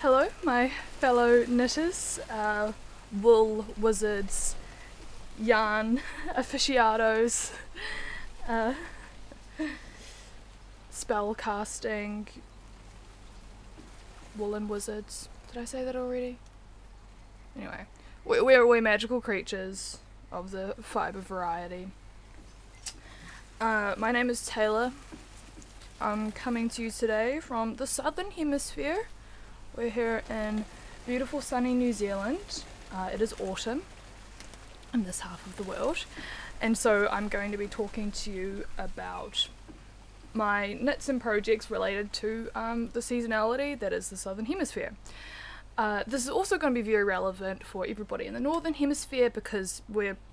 Hello, my fellow knitters, wool wizards, yarn aficionados, spell casting, woolen wizards. Did I say that already? Anyway, we're magical creatures of the fibre variety. My name is Taylor. I'm coming to you today from the southern hemisphere. We're here in beautiful sunny New Zealand. It is autumn in this half of the world, and so I'm going to be talking to you about my knits and projects related to the seasonality that is the southern hemisphere. This is also going to be very relevant for everybody in the northern hemisphere because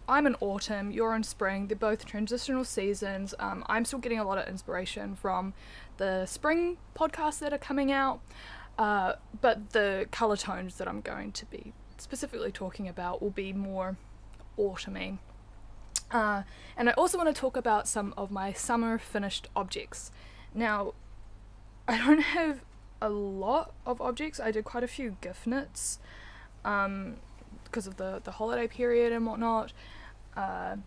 I'm in autumn, you're in spring, they're both transitional seasons. I'm still getting a lot of inspiration from the spring podcasts that are coming out, but the colour tones that I'm going to be specifically talking about will be more autumny. And I also want to talk about some of my summer finished objects. Now, I don't have a lot of objects. I did quite a few gift knits because of the holiday period and whatnot. And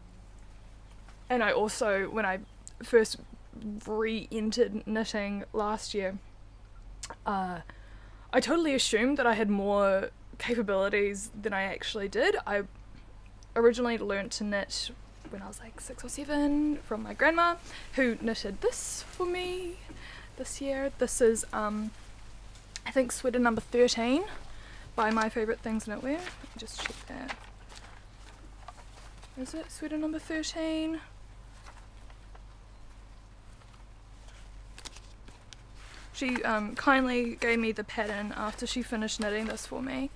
I also, when I first re-entered knitting last year, I totally assumed that I had more capabilities than I actually did. I originally learnt to knit when I was like 6 or 7 from my grandma, who knitted this for me this year. This is I think sweater number 13 by My Favourite Things Knitwear. Let me just check that. Is it sweater number 13? She kindly gave me the pattern after she finished knitting this for me.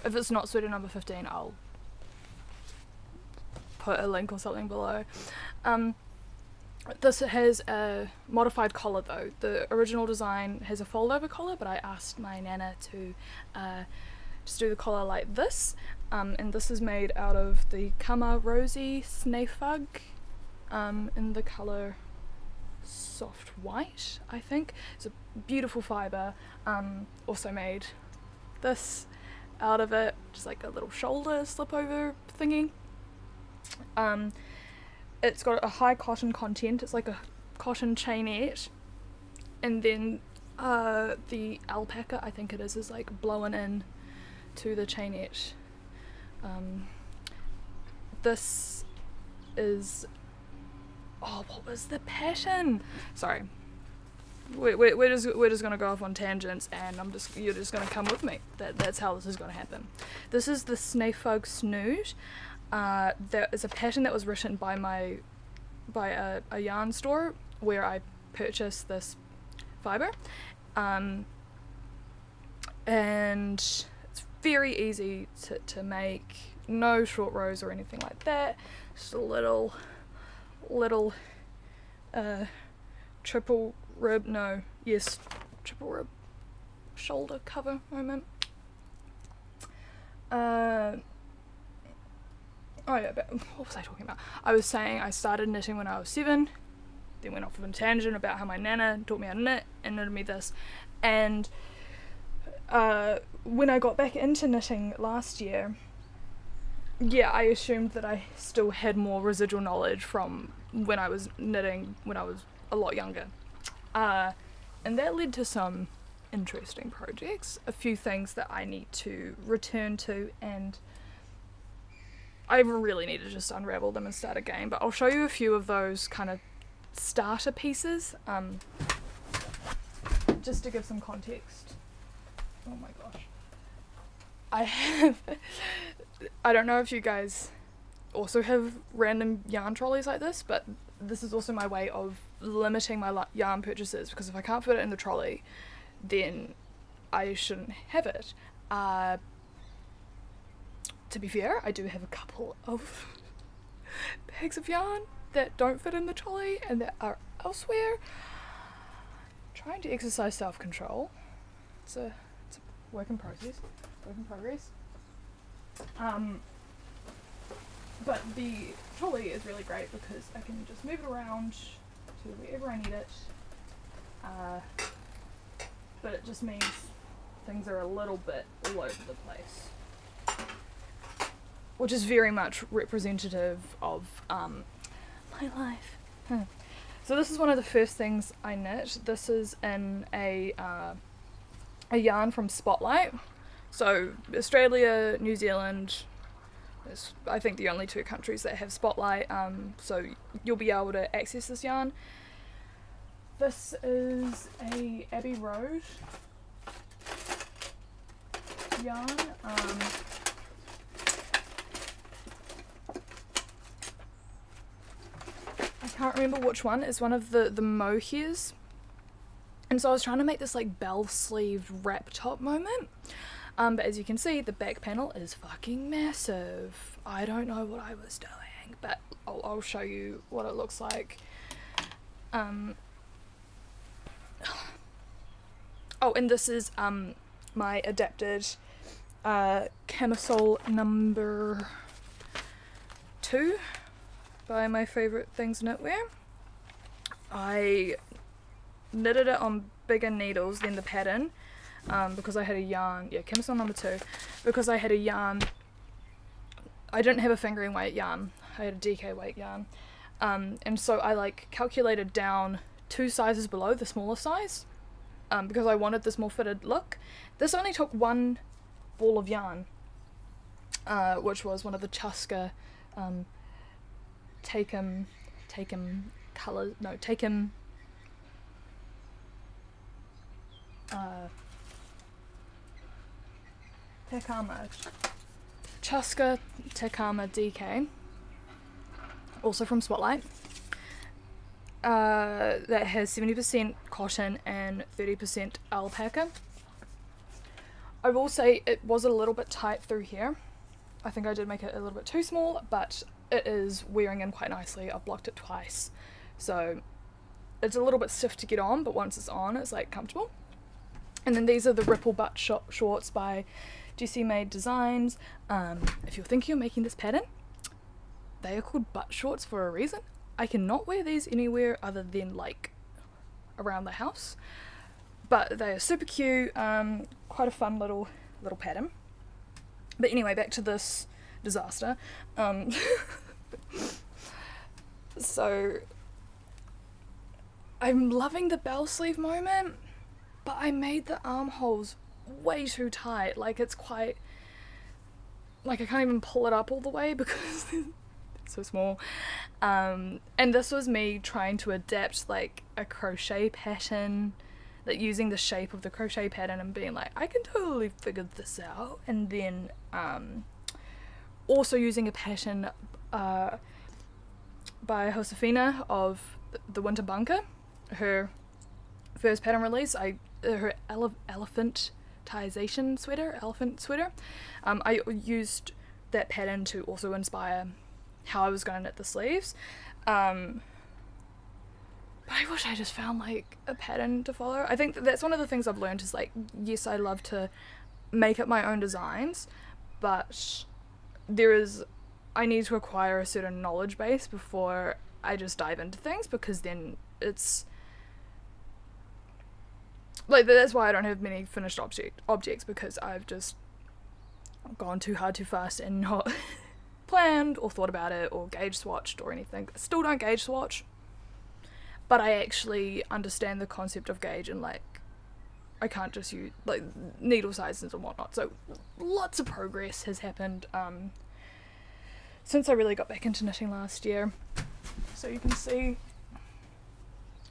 If it's not sweater number 15, I'll put a link or something below. This has a modified collar though. The original design has a fold over collar, but I asked my nana to just do the collar like this. And this is made out of the CaMaRose Snefug in the colour soft white, I think. It's a beautiful fibre. Also made this out of it, just like a little shoulder slipover thingy. It's got a high cotton content. It's like a cotton chainette, and then the alpaca, I think it is like blowing in to the chainette. This is, oh, what was the pattern? Sorry, we're just gonna go off on tangents, and you're just gonna come with me. That's how this is gonna happen. This is the Snefug Snood. There is a pattern that was written by a yarn store where I purchased this fibre, and it's very easy to make. No short rows or anything like that. Just a little triple rib shoulder cover moment. Oh yeah, but what was I talking about? I was saying I started knitting when I was 7, then went off on a tangent about how my nana taught me how to knit and knitted me this. And when I got back into knitting last year, yeah, I assumed that I still had more residual knowledge from when I was knitting when I was a lot younger. And that led to some interesting projects, a few things that I need to return to, and I really need to just unravel them and start again, but I'll show you a few of those kind of starter pieces, just to give some context. Oh my gosh. I don't know if you guys also have random yarn trolleys like this, but this is also my way of limiting my yarn purchases, because if I can't fit it in the trolley, then I shouldn't have it. To be fair, I do have a couple of bags of yarn that don't fit in the trolley and that are elsewhere. Trying to exercise self-control. It's a work in progress. But the trolley is really great because I can just move it around to wherever I need it but it just means things are a little bit all over the place, which is very much representative of my life. So this is one of the first things I knit. This is in a yarn from Spotlight. So Australia, New Zealand is I think the only 2 countries that have Spotlight, so you'll be able to access this yarn. This is a Abbey Road yarn. I can't remember which one. It's one of the mohairs. And so I was trying to make this like bell sleeved wrap top moment. But as you can see, the back panel is fucking massive. I don't know what I was doing, but I'll show you what it looks like. Oh, and this is my adapted Camisole number 2 by My Favourite Things Knitwear. I knitted it on bigger needles than the pattern because I had a yarn, Camisole number 2, because I had a yarn, I didn't have a fingering weight yarn, I had a DK weight yarn, and so I like calculated down 2 sizes below the smaller size because I wanted this more fitted look. This only took 1 ball of yarn, which was one of the Chaska Takem colours, no, Takem Chaska Takama DK, also from Spotlight, that has 70% cotton and 30% alpaca. I will say it was a little bit tight through here. I think I did make it a little bit too small, but it is wearing in quite nicely. I've blocked it twice, so it's a little bit stiff to get on, but once it's on, it's like comfortable. And then these are the ripple butt shorts by Jessie Made Designs. If you're thinking of making this pattern, they are called butt shorts for a reason. I cannot wear these anywhere other than like around the house, but they are super cute. Quite a fun little pattern. But anyway, back to this disaster. So I'm loving the bell sleeve moment, but I made the armholes way too tight. Like it's quite, like I can't even pull it up all the way because it's so small. And this was me trying to adapt like a crochet pattern, like using the shape of the crochet pattern and being like, I can totally figure this out. And then also using a pattern by Josefina of the Winter Bunker, her first pattern release, her elephant sweater. I used that pattern to also inspire how I was going to knit the sleeves. But I wish I just found like a pattern to follow. I think that's one of the things I've learned is like, yes, I love to make up my own designs, but I need to acquire a certain knowledge base before I just dive into things, because then it's like, that's why I don't have many finished objects, because I've just gone too hard too fast and not planned or thought about it or gauge swatched or anything. I still don't gauge swatch, but I actually understand the concept of gauge, and like I can't just use like needle sizes and whatnot. So lots of progress has happened since I really got back into knitting last year. So you can see,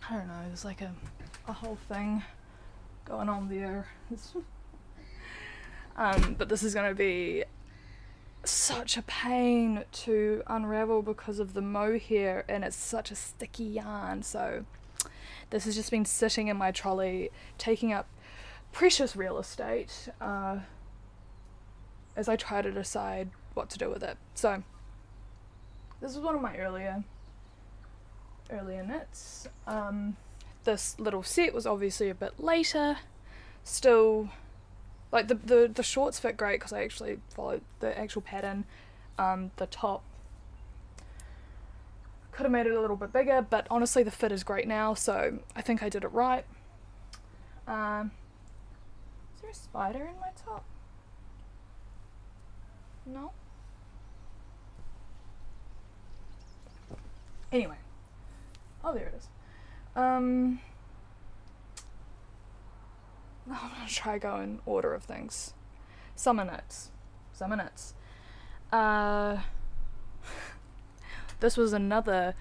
I don't know, there's like a whole thing going on there. But this is going to be such a pain to unravel because of the mohair, and it's such a sticky yarn. So this has just been sitting in my trolley, taking up precious real estate as I try to decide what to do with it. So this is one of my earlier knits. This little set was obviously a bit later. Still, like the shorts fit great because I actually followed the actual pattern. The top could have made it a little bit bigger, but honestly the fit is great now, so I think I did it right. Is there a spider in my top? No? Anyway. Oh, there it is. I'm gonna try go in order of things. Summer knits. This was another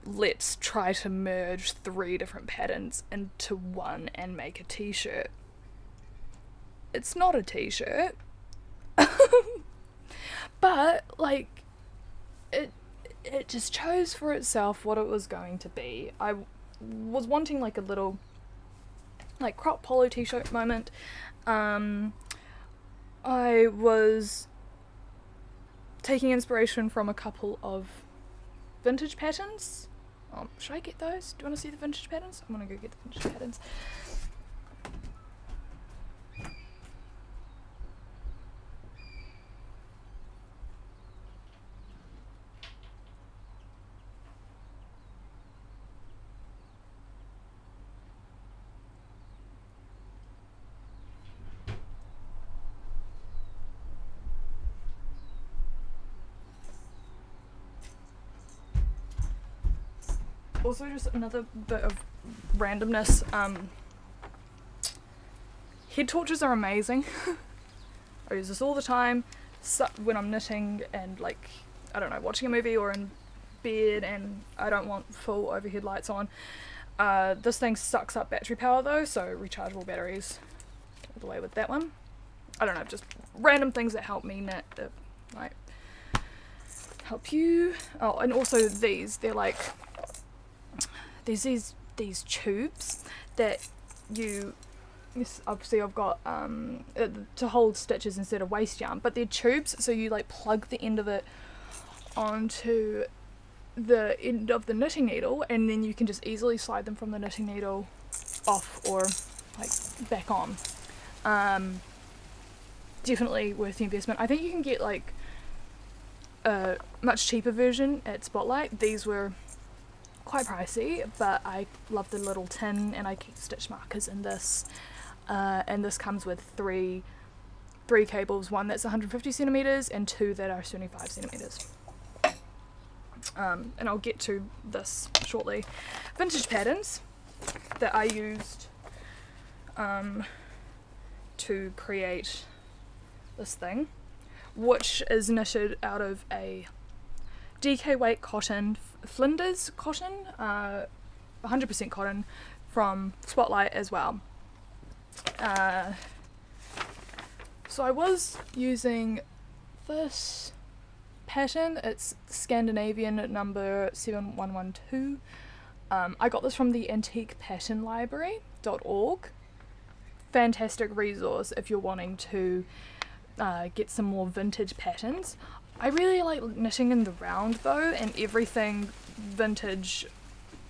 let's try to merge 3 different patterns into one and make a t-shirt. It's not a t-shirt. But like it just chose for itself what it was going to be. I was wanting like a little like crop polo t-shirt moment. I was taking inspiration from a couple of vintage patterns. Should I get those? Do you want to see the vintage patterns? I'm gonna go get the vintage patterns. Also, just another bit of randomness, head torches are amazing. I use this all the time when I'm knitting and like, I don't know, watching a movie or in bed and I don't want full overhead lights on. This thing sucks up battery power though, so rechargeable batteries all the way with that one. I don't know, just random things that help me knit that might help you. Oh, and also they're like, there's these tubes that you, obviously I've got to hold stitches instead of waste yarn, but they're tubes, so you like plug the end of it onto the end of the knitting needle and then you can just easily slide them from the knitting needle off or like back on. Definitely worth the investment. I think you can get like a much cheaper version at Spotlight. These were quite pricey, but I love the little tin and I keep stitch markers in this, and this comes with three cables, one that's 150 centimeters and 2 that are 75 centimeters. And I'll get to this shortly. Vintage patterns that I used to create this thing, which is knitted out of a DK weight cotton, Flinders cotton, 100% cotton from Spotlight as well. So I was using this pattern, it's Scandinavian number 7112. I got this from the antiquepatternlibrary.org. Fantastic resource if you're wanting to get some more vintage patterns. I really like knitting in the round though, and everything vintage,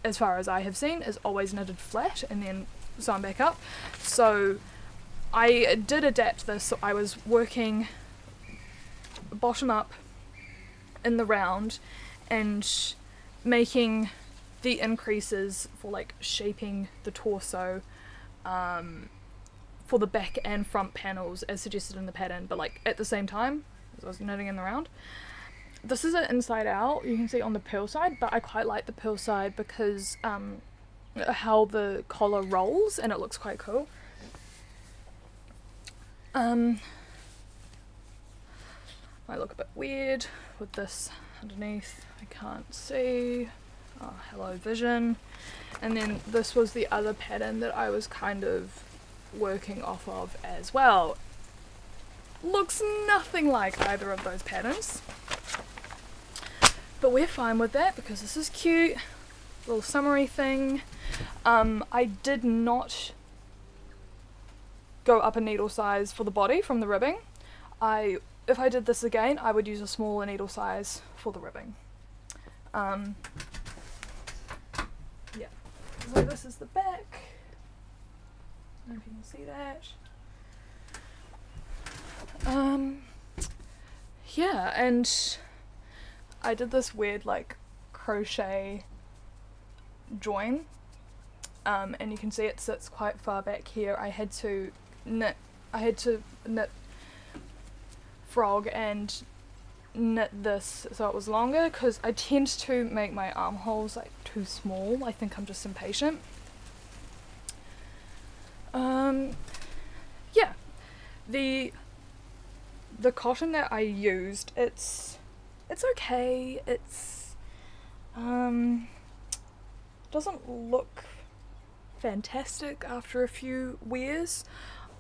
as far as I have seen, is always knitted flat and then sewn back up. So I did adapt this, so I was working bottom up in the round and making the increases for like shaping the torso for the back and front panels as suggested in the pattern, but like at the same time as I was knitting in the round. This is an inside out, you can see on the purl side, but I quite like the purl side because how the collar rolls and it looks quite cool. Might look a bit weird with this underneath, I can't see. Oh, hello vision. And then this was the other pattern that I was kind of working off of as well. Looks nothing like either of those patterns, but we're fine with that because this is cute, little summery thing. I did not go up a needle size for the body from the ribbing. If I did this again, I would use a smaller needle size for the ribbing. Yeah, so this is the back. I don't know if you can see that. Yeah, and I did this weird like crochet join and you can see it sits quite far back here. I had to knit frog and knit this so it was longer, because I tend to make my armholes like too small. I think I'm just impatient. Yeah, the cotton that I used, it's okay. It's doesn't look fantastic after a few wears.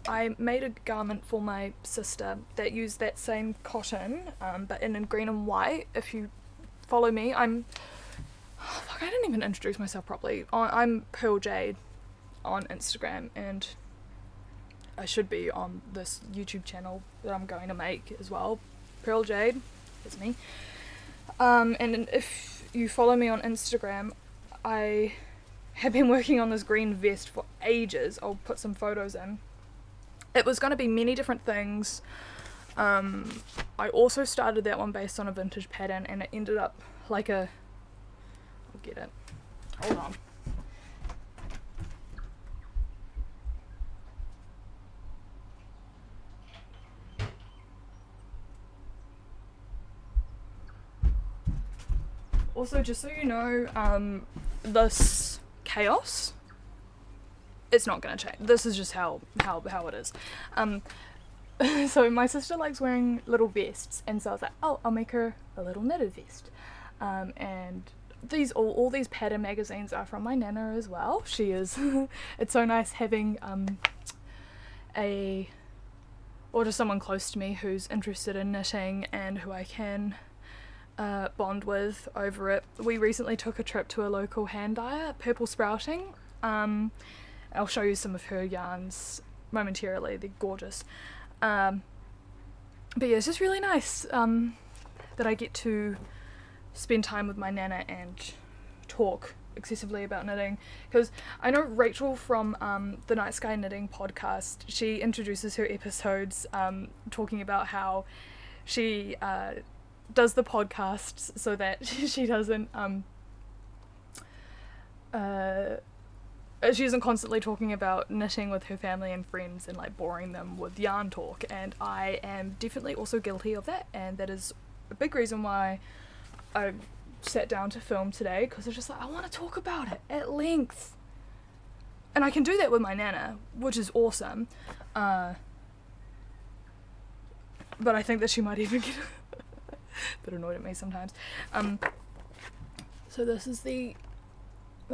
I made a garment for my sister that used that same cotton, but in green and white. If you follow me, I didn't even introduce myself properly. I'm purl.jade on Instagram, and I should be on this YouTube channel that I'm going to make as well. purl.jade is me. And if you follow me on Instagram, I have been working on this green vest for ages. I'll put some photos in. It was going to be many different things. I also started that one based on a vintage pattern, and it ended up like a... I'll get it. Hold on. Also, just so you know, this chaos, it's not going to change. This is just how it is. So my sister likes wearing little vests, and so I was like, oh, I'll make her a little knitted vest. And these all these pattern magazines are from my nana as well. She is it's so nice having just someone close to me who's interested in knitting and who I can bond with over it. We recently took a trip to a local hand dyer, Purple Sprouting. I'll show you some of her yarns momentarily. They're gorgeous. But yeah, it's just really nice that I get to spend time with my nana and talk excessively about knitting, because I know Rachel from the Night Sky Knitting podcast, she introduces her episodes talking about how she does the podcasts so that she doesn't she isn't constantly talking about knitting with her family and friends and like boring them with yarn talk, and I am definitely also guilty of that, and that is a big reason why I sat down to film today, because I was just like, I want to talk about it at length, and I can do that with my nana, which is awesome, but I think that she might even get a bit annoyed at me sometimes. So this is the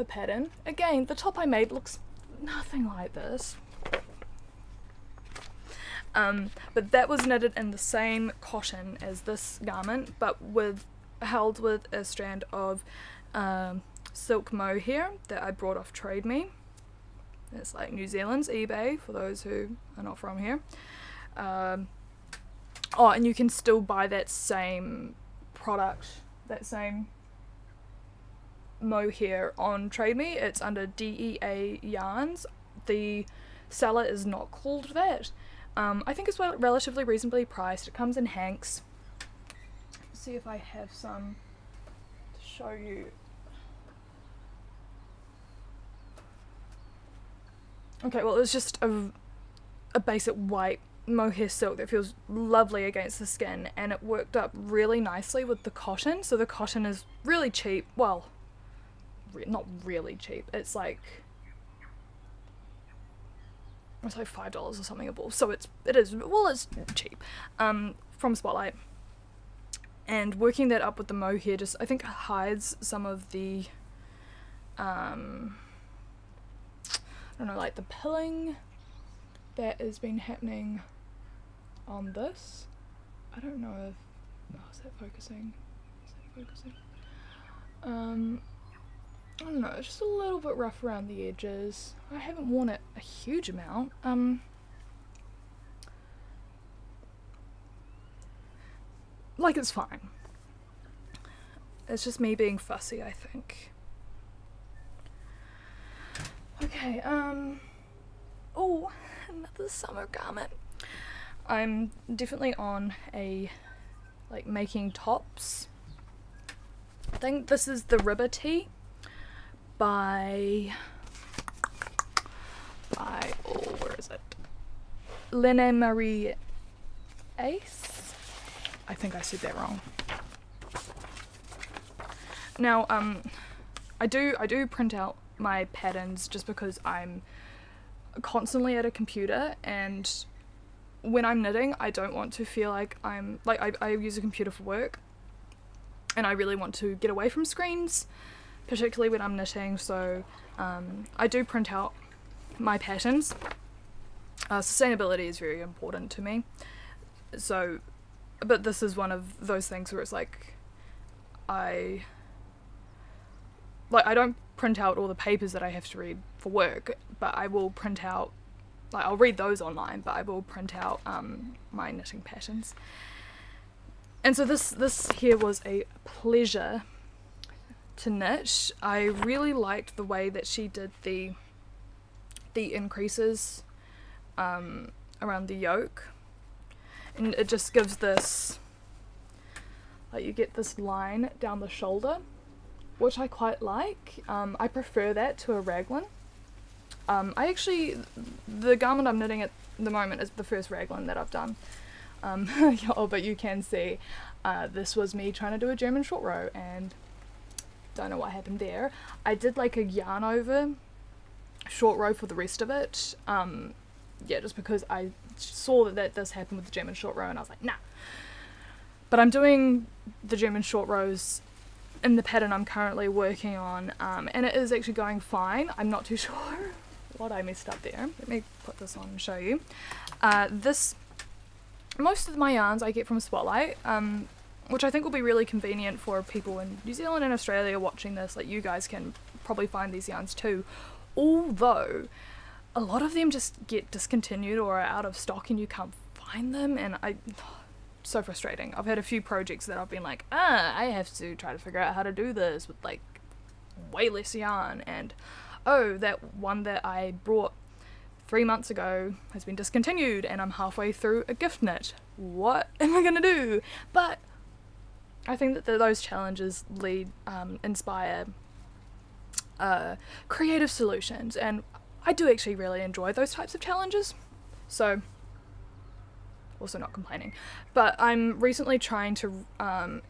pattern. Again, the top I made looks nothing like this, but that was knitted in the same cotton as this garment, but held with a strand of silk mohair that I brought off Trade Me. It's like New Zealand's eBay for those who are not from here. Oh, and you can still buy that same product, that same mohair on Trade Me. It's under DEA Yarns. The seller is not called that. I think it's relatively reasonably priced. It comes in hanks. Let's see if I have some to show you. Okay, well, it's just a basic white mohair silk that feels lovely against the skin, and it worked up really nicely with the cotton. So the cotton is really cheap. Well, not really cheap. It's like $5 or something a ball. So it's cheap. From Spotlight. And working that up with the mohair just, I think, hides some of the I don't know, like the pilling that has been happening on this. I don't know if... Oh, is that focusing? I don't know, it's just a little bit rough around the edges. I haven't worn it a huge amount. Like, it's fine. It's just me being fussy, I think. Okay, oh, another summer garment. I'm definitely on a, like, making tops. I think this is the Ribba tee by by, oh, where is it? Lene Marie Ace. I think I said that wrong. Now, I do print out my patterns just because I'm constantly at a computer, and when I'm knitting, I don't want to feel like I'm, like, I use a computer for work, and I really want to get away from screens, particularly when I'm knitting, so I do print out my patterns. Sustainability is very important to me, so, but this is one of those things where it's like, I don't print out all the papers that I have to read for work, but I will print out, like, I'll read those online, but I will print out my knitting patterns. And so this here was a pleasure to knit. I really liked the way that she did the increases around the yoke, and it just gives this, like, you get this line down the shoulder, which I quite like. I prefer that to a raglan. I actually, the garment I'm knitting at the moment is the first raglan that I've done. Oh, but you can see this was me trying to do a German short row, and don't know what happened there. I did like a yarn over short row for the rest of it. Yeah, just because I saw that this happened with the German short row, and I was like, nah. But I'm doing the German short rows in the pattern I'm currently working on, and it is actually going fine. I'm not too sure what I messed up there. Let me put this on and show you. Most of my yarns I get from Spotlight, which I think will be really convenient for people in New Zealand and Australia watching this. Like, you guys can probably find these yarns too, although a lot of them just get discontinued or are out of stock and you can't find them, and so frustrating. I've had a few projects that I've been like, I have to try to figure out how to do this with like way less yarn, and oh, that one that I brought 3 months ago has been discontinued and I'm halfway through a gift knit. What am I gonna do? But I think that those challenges inspire creative solutions, and I do actually really enjoy those types of challenges, so also not complaining. But I'm recently trying to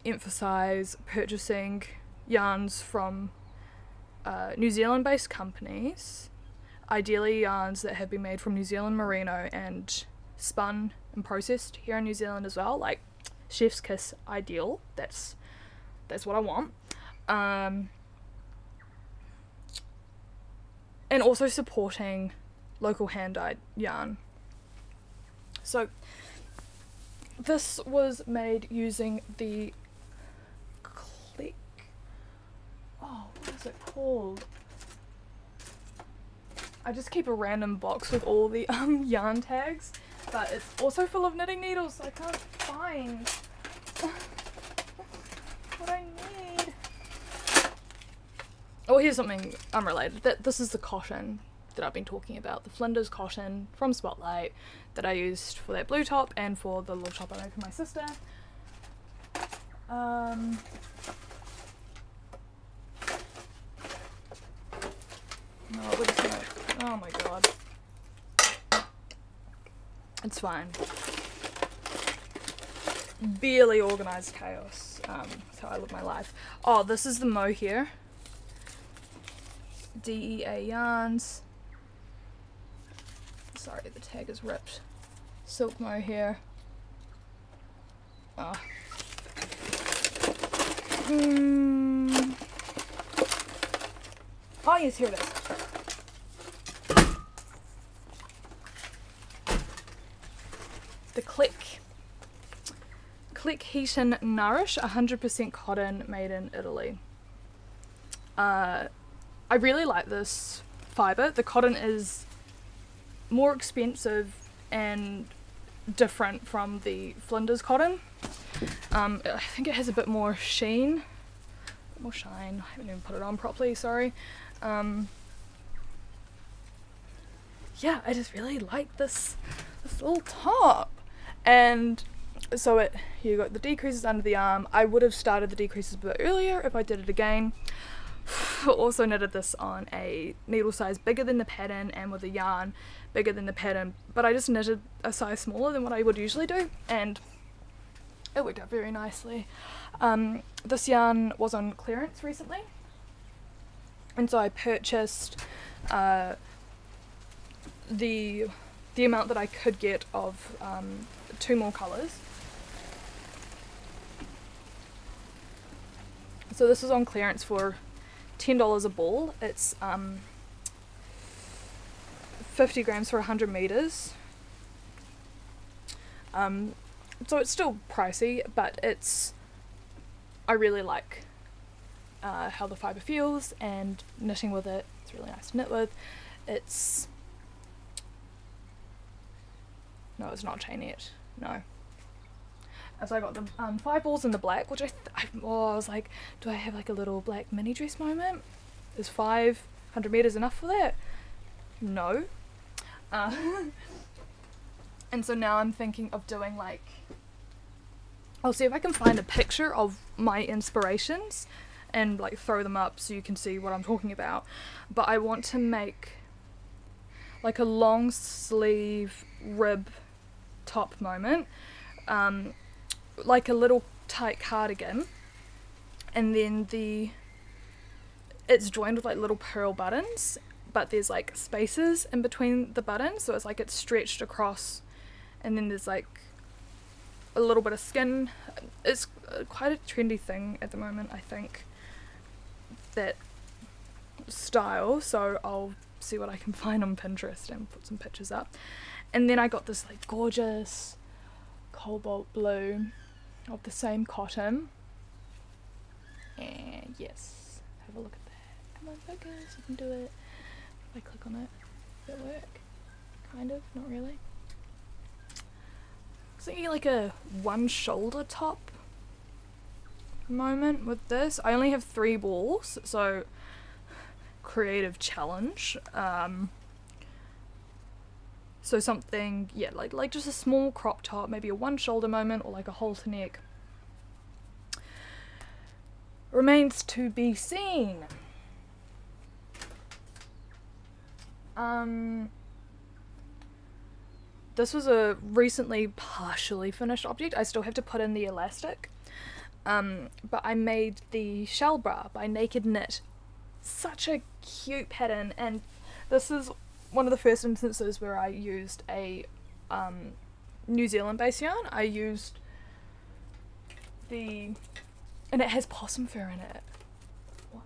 emphasize purchasing yarns from New Zealand based companies, ideally yarns that have been made from New Zealand merino and spun and processed here in New Zealand as well, like chef's kiss ideal. That's what I want. And also supporting local hand-dyed yarn. So this was made using the what is it called? I just keep a random box with all the yarn tags, but it's also full of knitting needles, so I can't find what I need. Oh, here's something unrelated. This is the cotton that I've been talking about, the Flinders cotton from Spotlight that I used for that blue top and for the little top I made for my sister. No, we're just gonna, oh my god. It's fine. Barely organised chaos. That's how I live my life. Oh, this is the mohair. DEA yarns. Sorry, the tag is ripped. Silk mohair. Oh. Oh yes, here it is. The Cleckheaton Nourish, 100% cotton, made in Italy. I really like this fibre. The cotton is more expensive and different from the Flinders cotton. I think it has a bit more sheen, more shine. I haven't even put it on properly, sorry. Yeah, I just really like this little top. And so you got the decreases under the arm. I would have started the decreases a bit earlier if I did it again, also knitted this on a needle size bigger than the pattern and with a yarn bigger than the pattern, but I just knitted a size smaller than what I would usually do, and it worked out very nicely. This yarn was on clearance recently, and so I purchased the amount that I could get of 2 more colours. So this was on clearance for $10 a ball. It's 50 grams for 100 meters. So it's still pricey, but I really like how the fibre feels, and knitting with it, it's really nice to knit with. No, it's not chain yet, no. So I got the 5 balls in the black, which I was like, do I have like a little black mini dress moment? Is 500 meters enough for that? No. And so now I'm thinking of doing like, I'll see if I can find a picture of my inspirations and like throw them up so you can see what I'm talking about. But I want to make like a long sleeve rib top moment, like a little tight cardigan, and then it's joined with like little purl buttons, but there's like spaces in between the buttons, so it's like it's stretched across, and then there's like a little bit of skin. It's quite a trendy thing at the moment, I think, that style, so I'll see what I can find on Pinterest and put some pictures up. And then I got this like gorgeous cobalt blue of the same cotton, and yes, have a look at that. Come on, focus, you can do it. If I click on it, does it work? Kind of, not really. So you get like a one shoulder top moment with this. I only have 3 balls, so creative challenge. So something, yeah, like just a small crop top, maybe a one shoulder moment, or like a halter neck. Remains to be seen. This was a recently partially finished object. I still have to put in the elastic. But I made the shell bra by Naked Knit. Such a cute pattern, and this is one of the first instances where I used a New Zealand based yarn. I used and it has possum fur in it. What?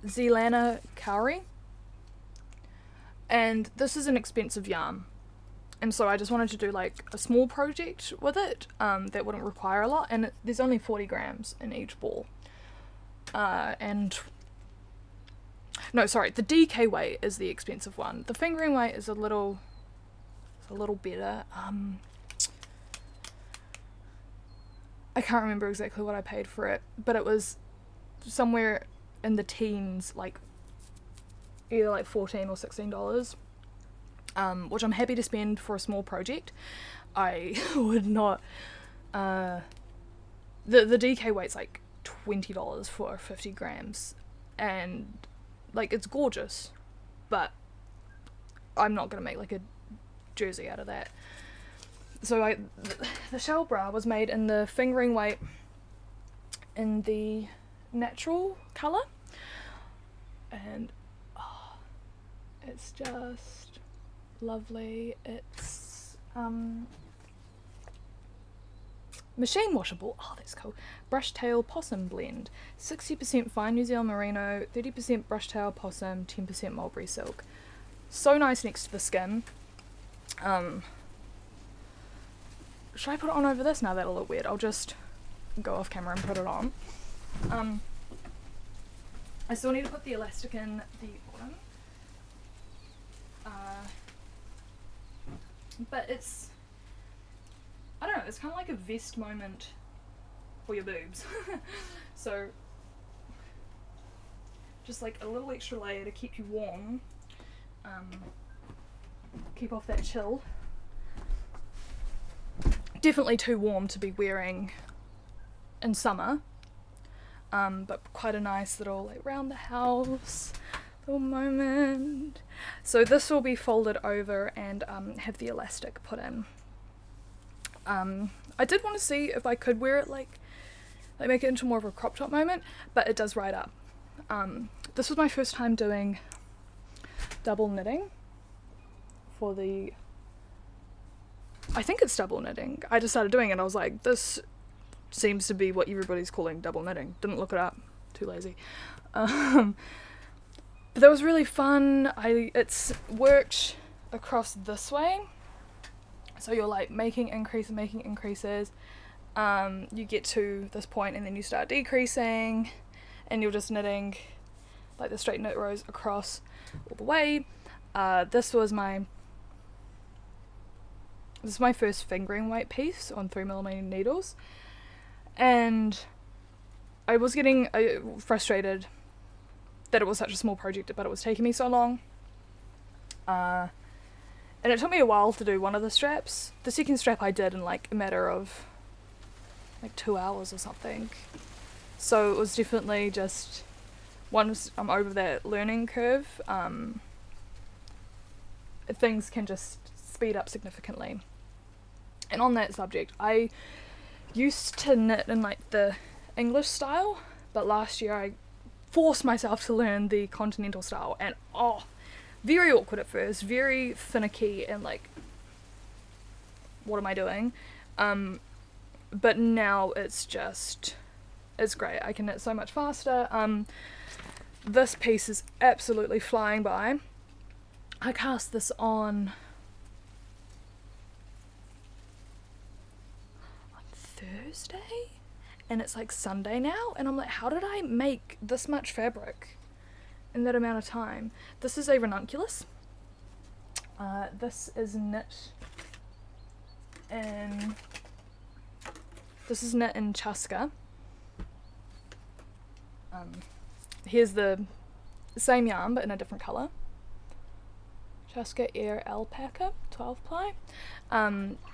Zealana Kauri. And this is an expensive yarn, and so I just wanted to do like a small project with it that wouldn't require a lot, and there's only 40 grams in each ball. No, sorry, the DK weight is the expensive one. The fingering weight is a little better. I can't remember exactly what I paid for it, but it was somewhere in the teens, like either like $14 or $16, which I'm happy to spend for a small project. I would not, the DK weight's like $20 for 50 grams, and like it's gorgeous, but I'm not gonna make like a jersey out of that. So the shell bra was made in the fingering weight in the natural colour, and it's just lovely. It's machine washable. Oh, that's cool. Brush tail possum blend. 60% fine New Zealand merino, 30% brush tail possum, 10% mulberry silk. So nice next to the skin. Should I put it on over this? No, that'll look weird. I'll just go off camera and put it on. I still need to put the elastic in the bottom. But it's, I don't know, it's kind of like a vest moment for your boobs. So just like a little extra layer to keep you warm, keep off that chill. Definitely too warm to be wearing in summer, but quite a nice little like round the house little moment. So this will be folded over and have the elastic put in. I did want to see if I could wear it like make it into more of a crop top moment, but it does ride up. This was my first time doing double knitting for the, I think it's double knitting. I just started doing it and I was like, this seems to be what everybody's calling double knitting. Didn't look it up, too lazy. But that was really fun. It's worked across this way. So you're like making increases. You get to this point and then you start decreasing and you're just knitting like the straight knit rows across all the way. This is my first fingering weight piece on 3mm needles, and I was getting frustrated that it was such a small project, but it was taking me so long. And it took me a while to do one of the straps. The second strap I did in like a matter of like 2 hours or something. So it was definitely just, once I'm over that learning curve, things can just speed up significantly. And on that subject, I used to knit in like the English style, but last year I forced myself to learn the continental style, and oh, very awkward at first, very finicky and like, what am I doing? But now it's great. I can knit so much faster. This piece is absolutely flying by. I cast this on Thursday and it's like Sunday now, and I'm like, how did I make this much fabric in that amount of time? This is a Ranaculus. This is knit in Chaska. Here's the same yarn but in a different colour. Chaska alpaca 12 ply.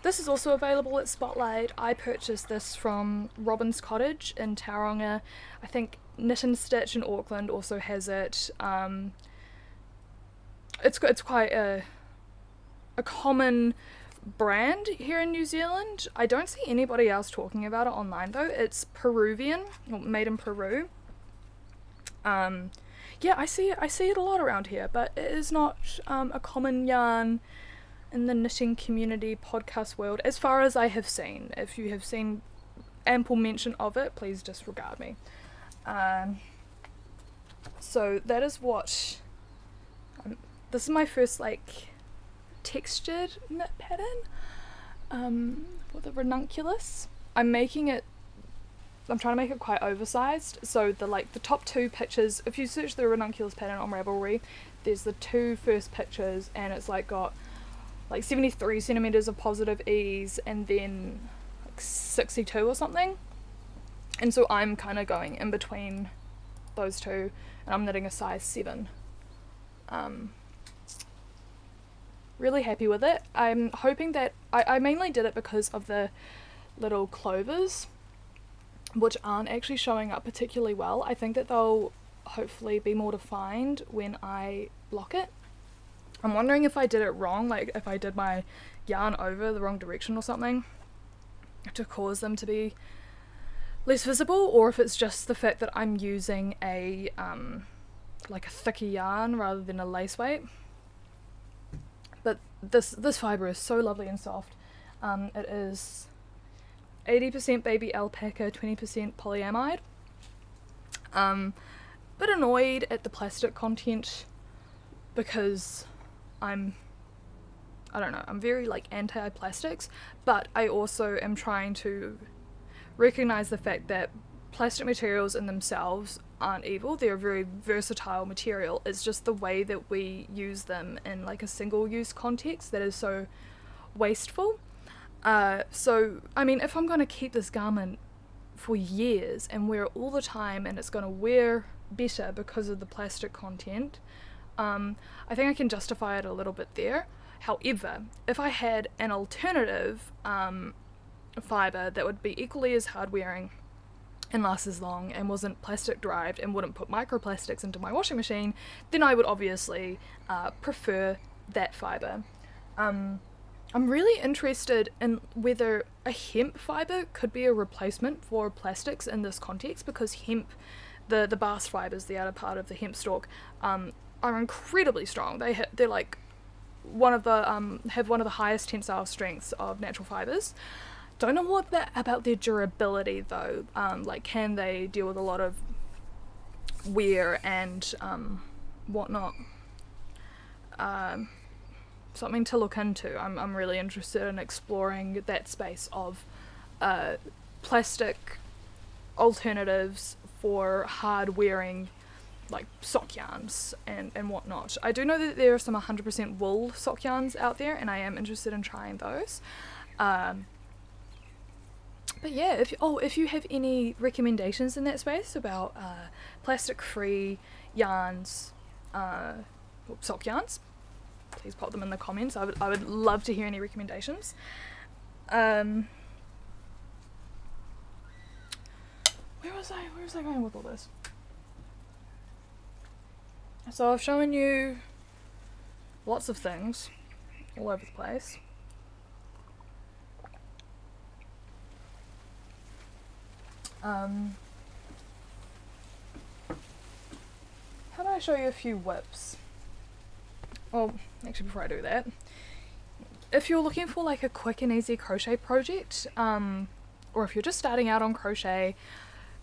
This is also available at Spotlight. I purchased this from Robin's Cottage in Tauranga. I think Knit and Stitch in Auckland also has it. It's quite a common brand here in New Zealand. I don't see anybody else talking about it online though. It's Peruvian, or made in Peru. Yeah, I see it a lot around here, but it is not a common yarn in the knitting community podcast world, as far as I have seen. If you have seen ample mention of it, please disregard me. So that is what, this is my first like textured knit pattern with the Ranaculus. I'm trying to make it quite oversized, so the top two pictures, if you search the Ranunculus pattern on Ravelry, there's the two first pictures and it's like got like 73 centimeters of positive ease and then like 62 or something, and so I'm kind of going in between those two and I'm knitting a size 7. Really happy with it. I'm hoping that I mainly did it because of the little clovers, which aren't actually showing up particularly well. I think that they'll hopefully be more defined when I block it. I'm wondering if I did it wrong, like if I did my yarn over the wrong direction or something to cause them to be less visible, or if it's just the fact that I'm using a like a thicker yarn rather than a lace weight. But this fibre is so lovely and soft. It is 80% baby alpaca, 20% polyamide. Bit annoyed at the plastic content because I don't know, I'm very like anti-plastics, but I also am trying to recognize the fact that plastic materials in themselves aren't evil. They're a very versatile material. It's just the way that we use them in like a single-use context that is so wasteful. So, I mean, if I'm going to keep this garment for years and wear it all the time and it's going to wear better because of the plastic content, I think I can justify it a little bit there. However, if I had an alternative fibre that would be equally as hard wearing and lasts as long and wasn't plastic derived and wouldn't put microplastics into my washing machine, then I would obviously prefer that fibre. I'm really interested in whether a hemp fibre could be a replacement for plastics in this context, because hemp, the bast fibres, the outer part of the hemp stalk, are incredibly strong. They're like one of the have one of the highest tensile strengths of natural fibres. Don't know what about their durability though. Like, can they deal with a lot of wear and whatnot? Something to look into. I'm really interested in exploring that space of plastic alternatives for hard wearing, like sock yarns and whatnot. I do know that there are some 100% wool sock yarns out there, and I am interested in trying those. But yeah, if you have any recommendations in that space about plastic-free yarns, sock yarns, please pop them in the comments. I would love to hear any recommendations. Where was I going with all this? So I've shown you lots of things all over the place. How do I show you a few whips? Well, actually, before I do that, if you're looking for like a quick and easy crochet project, or if you're just starting out on crochet,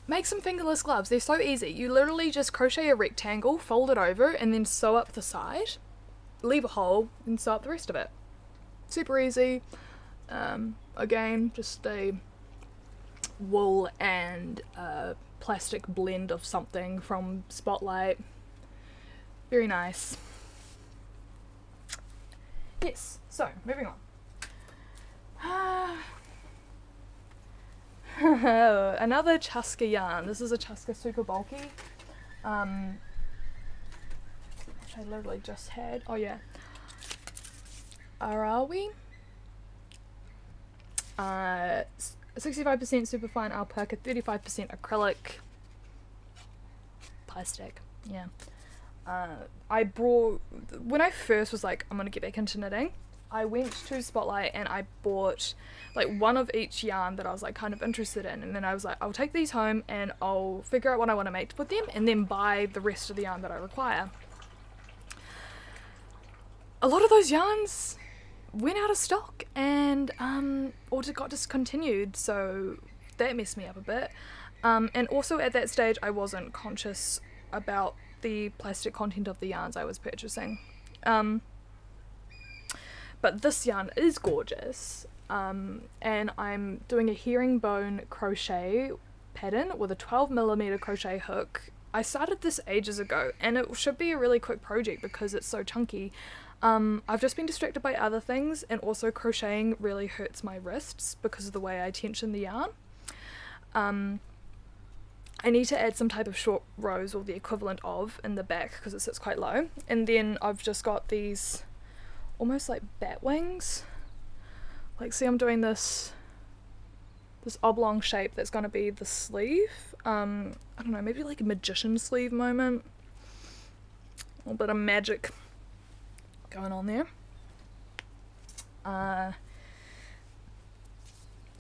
make some fingerless gloves. They're so easy. You literally just crochet a rectangle, fold it over, and then sew up the side, leave a hole, and sew up the rest of it. Super easy. Again, just a wool and plastic blend of something from Spotlight. Very nice. Yes, so moving on. Another Chaska yarn. This is a Chaska super bulky, which I literally just had. Oh yeah, Arawi. 65% superfine alpaca, 35% acrylic. Plastic, yeah. I brought, when I first was like, I'm gonna get back into knitting, I went to Spotlight and I bought like one of each yarn that I was like kind of interested in, and then I was like, I'll take these home and I'll figure out what I want to make with them and then buy the rest of the yarn that I require. A lot of those yarns went out of stock and or got discontinued, so that messed me up a bit. And also at that stage I wasn't conscious about the plastic content of the yarns I was purchasing. But this yarn is gorgeous, and I'm doing a herringbone crochet pattern with a 12mm crochet hook. I started this ages ago and it should be a really quick project because it's so chunky. I've just been distracted by other things, and also crocheting really hurts my wrists because of the way I tension the yarn. I need to add some type of short rows or the equivalent of in the back because it sits quite low, and then I've just got these almost like bat wings. Like, see, I'm doing this oblong shape that's going to be the sleeve. I don't know, maybe like a magician sleeve moment. A little bit of magic going on there.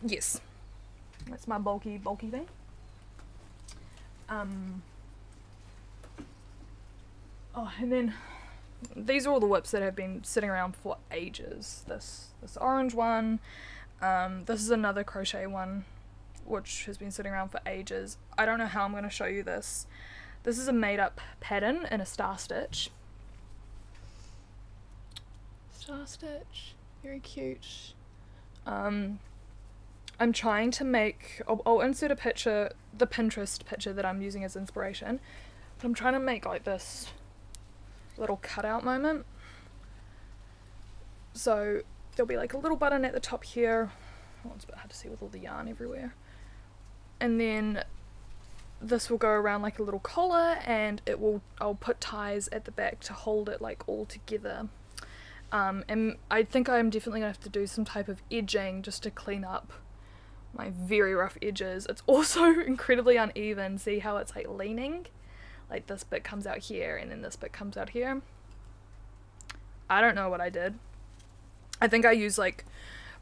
Yes, that's my bulky thing. Oh, and then these are all the whips that have been sitting around for ages. This orange one, this is another crochet one which has been sitting around for ages. I don't know how I'm going to show you this. This is a made up pattern in a star stitch. Star stitch, very cute. I'm trying to make, I'll insert a picture, the Pinterest picture that I'm using as inspiration, but I'm trying to make like this little cutout moment. So there'll be like a little button at the top here. Oh, it's a bit hard to see with all the yarn everywhere. And then this will go around like a little collar, and I'll put ties at the back to hold it like all together. And I think I'm definitely gonna have to do some type of edging just to clean up my very rough edges. It's also incredibly uneven. See how it's like leaning? Like this bit comes out here and then this bit comes out here. I don't know what I did. I think I used like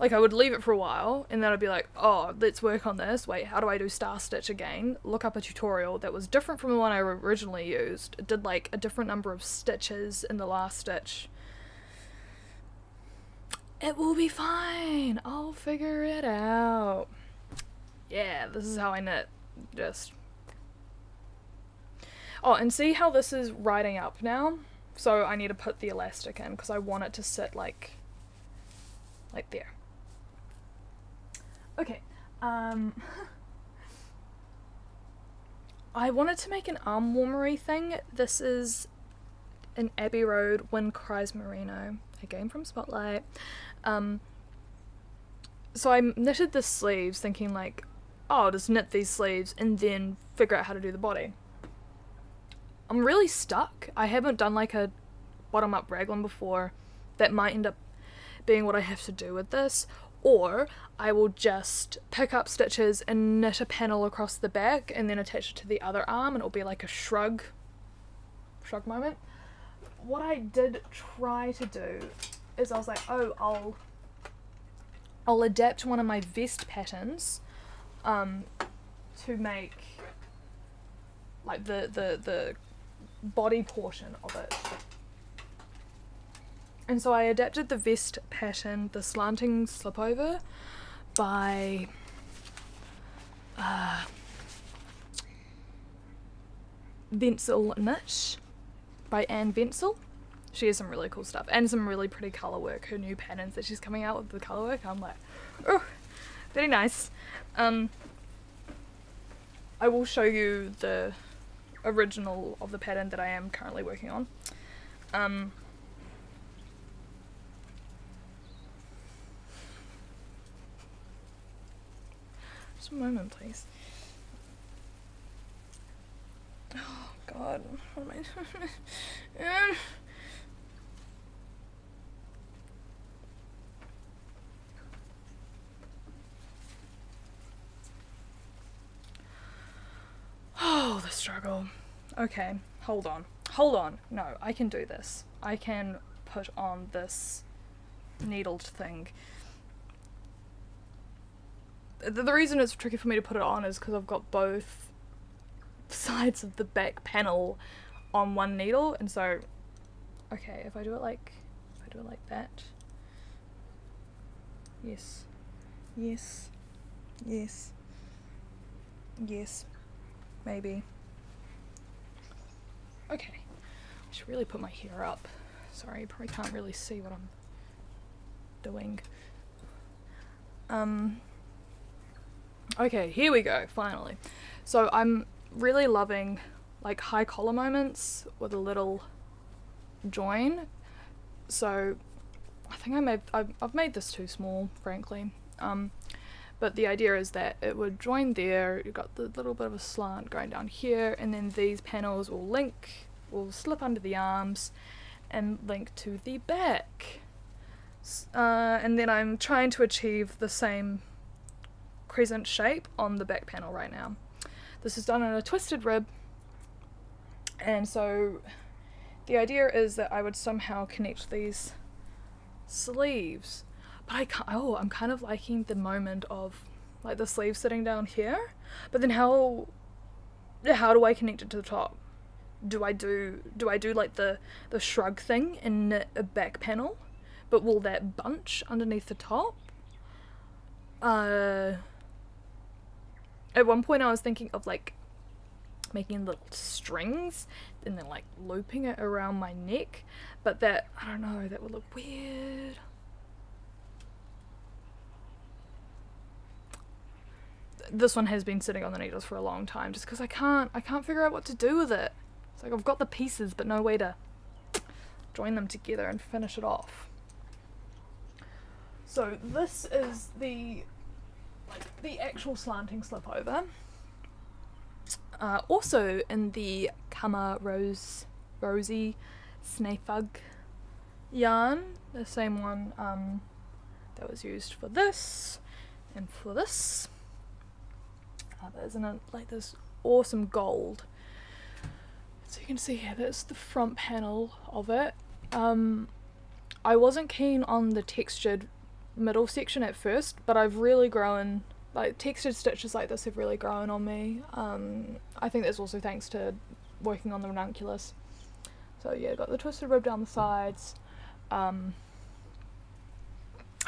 I would leave it for a while and then I'd be like, oh, let's work on this. Wait, how do I do star stitch again? Look up a tutorial that was different from the one I originally used. It did like a different number of stitches in the last stitch. It will be fine. I'll figure it out. Yeah, this is how I knit. Just. Oh, and see how this is riding up now? So I need to put the elastic in because I want it to sit like there. Okay, I wanted to make an arm warmery thing. This is an Abbey Road Wind Cries merino, again from Spotlight. So I knitted the sleeves thinking like, oh, I'll just knit these sleeves and then figure out how to do the body. I'm really stuck. I haven't done like a bottom up raglan before. That might end up being what I have to do with this. Or I will just pick up stitches and knit a panel across the back and then attach it to the other arm and it'll be like a shrug moment. What I did try to do is I was like, oh, I'll adapt one of my vest patterns to make like the body portion of it. And so I adapted the vest pattern, the Slanting Slipover, by Venzel Knit by Anne Venzel. She has some really cool stuff and some really pretty colour work. Her new patterns that she's coming out with the colour work, I'm like, oh, very nice. I will show you the original of the pattern that I am currently working on. Just a moment, please. Oh god, what am I doing? Oh, the struggle. Okay, hold on. No, I can do this. I can put on this needled thing. The reason it's tricky for me to put it on is because I've got both sides of the back panel on one needle, and so, okay, if I do it like that. Yes. Maybe. Okay. I should really put my hair up. Sorry, you probably can't really see what I'm doing. Okay, here we go, finally. So I'm really loving like high collar moments with a little join. So I think I've made this too small, frankly. But the idea is that it would join there, you've got the little bit of a slant going down here, and then these panels will slip under the arms and link to the back. And then I'm trying to achieve the same crescent shape on the back panel right now. This is done in a twisted rib, and so the idea is that I would somehow connect these sleeves, but I'm kind of liking the moment of like the sleeve sitting down here, but then how do I connect it to the top? Do I do like the shrug thing and knit a back panel, but will that bunch underneath the top? At one point I was thinking of like making little strings and then like looping it around my neck, but that, I don't know, that would look weird. This one has been sitting on the needles for a long time just because I can't figure out what to do with it. It's like I've got the pieces but no way to join them together and finish it off. So this is the actual Slanting Slipover. Also in the CaMaRose Snefug yarn, the same one that was used for this and for this. feathers, and it, like this awesome gold. So you can see here, that's the front panel of it. I wasn't keen on the textured middle section at first, but I've really grown, like textured stitches like this have really grown on me. I think that's also thanks to working on the Ranaculus. So yeah, got the twisted rib down the sides. I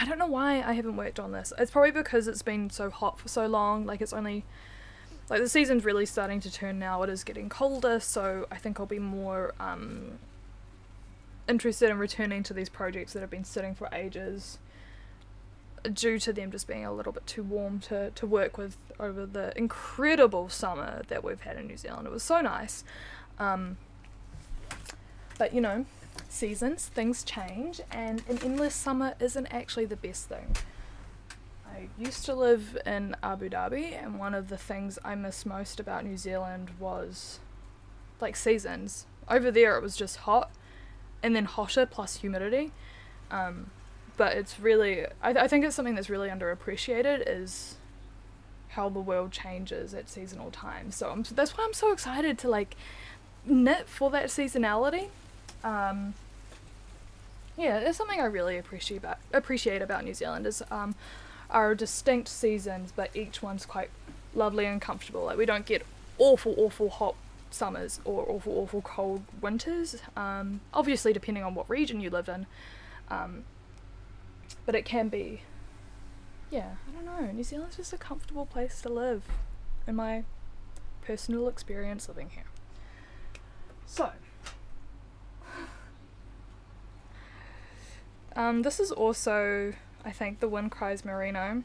don't know why I haven't worked on this. It's probably because it's been so hot for so long. Like it's only, like the season's really starting to turn now. It is getting colder, so I think I'll be more interested in returning to these projects that have been sitting for ages due to them just being a little bit too warm to work with over the incredible summer that we've had in New Zealand. It was so nice. But you know, seasons, things change, and an endless summer isn't actually the best thing. I used to live in Abu Dhabi, and one of the things I miss most about New Zealand was like seasons. Over there it was just hot and then hotter plus humidity, but it's really, I think it's something that's really underappreciated is how the world changes at seasonal times. So that's why I'm so excited to like knit for that seasonality. Yeah, it's something I really appreciate about New Zealand is our distinct seasons, but each one's quite lovely and comfortable. Like we don't get awful hot summers or awful cold winters, obviously depending on what region you live in, but it can be, yeah, I don't know, New Zealand's just a comfortable place to live in my personal experience living here. So this is also, I think, the Wind Cries merino.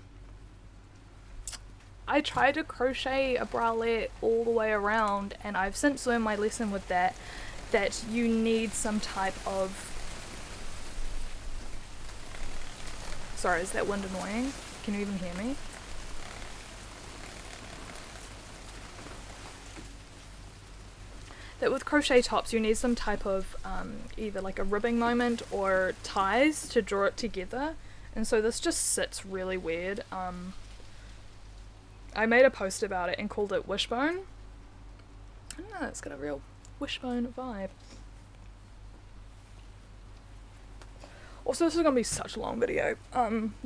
I tried to crochet a bralette all the way around, and I've since learned my lesson with that you need some type of, sorry, is that wind annoying? Can you even hear me? That with crochet tops you need some type of either like a ribbing moment or ties to draw it together, and so this just sits really weird. I made a post about it and called it Wishbone. I don't know, it's got a real Wishbone vibe. Also, this is going to be such a long video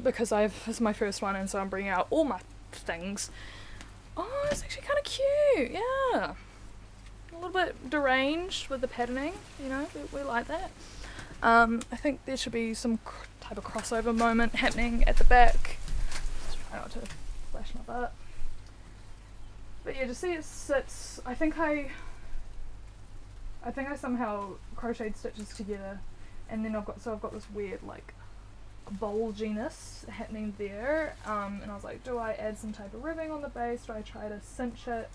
because this is my first one, and so I'm bringing out all my things. Oh, it's actually kind of cute, yeah. A little bit deranged with the patterning, you know, we like that. I think there should be some type of crossover moment happening at the back. Let's try not to flash my butt. But yeah, just see it sits, I think I somehow crocheted stitches together, and then I've got this weird like bulginess happening there, and I was like, do I add some type of ribbing on the base? Do I try to cinch it?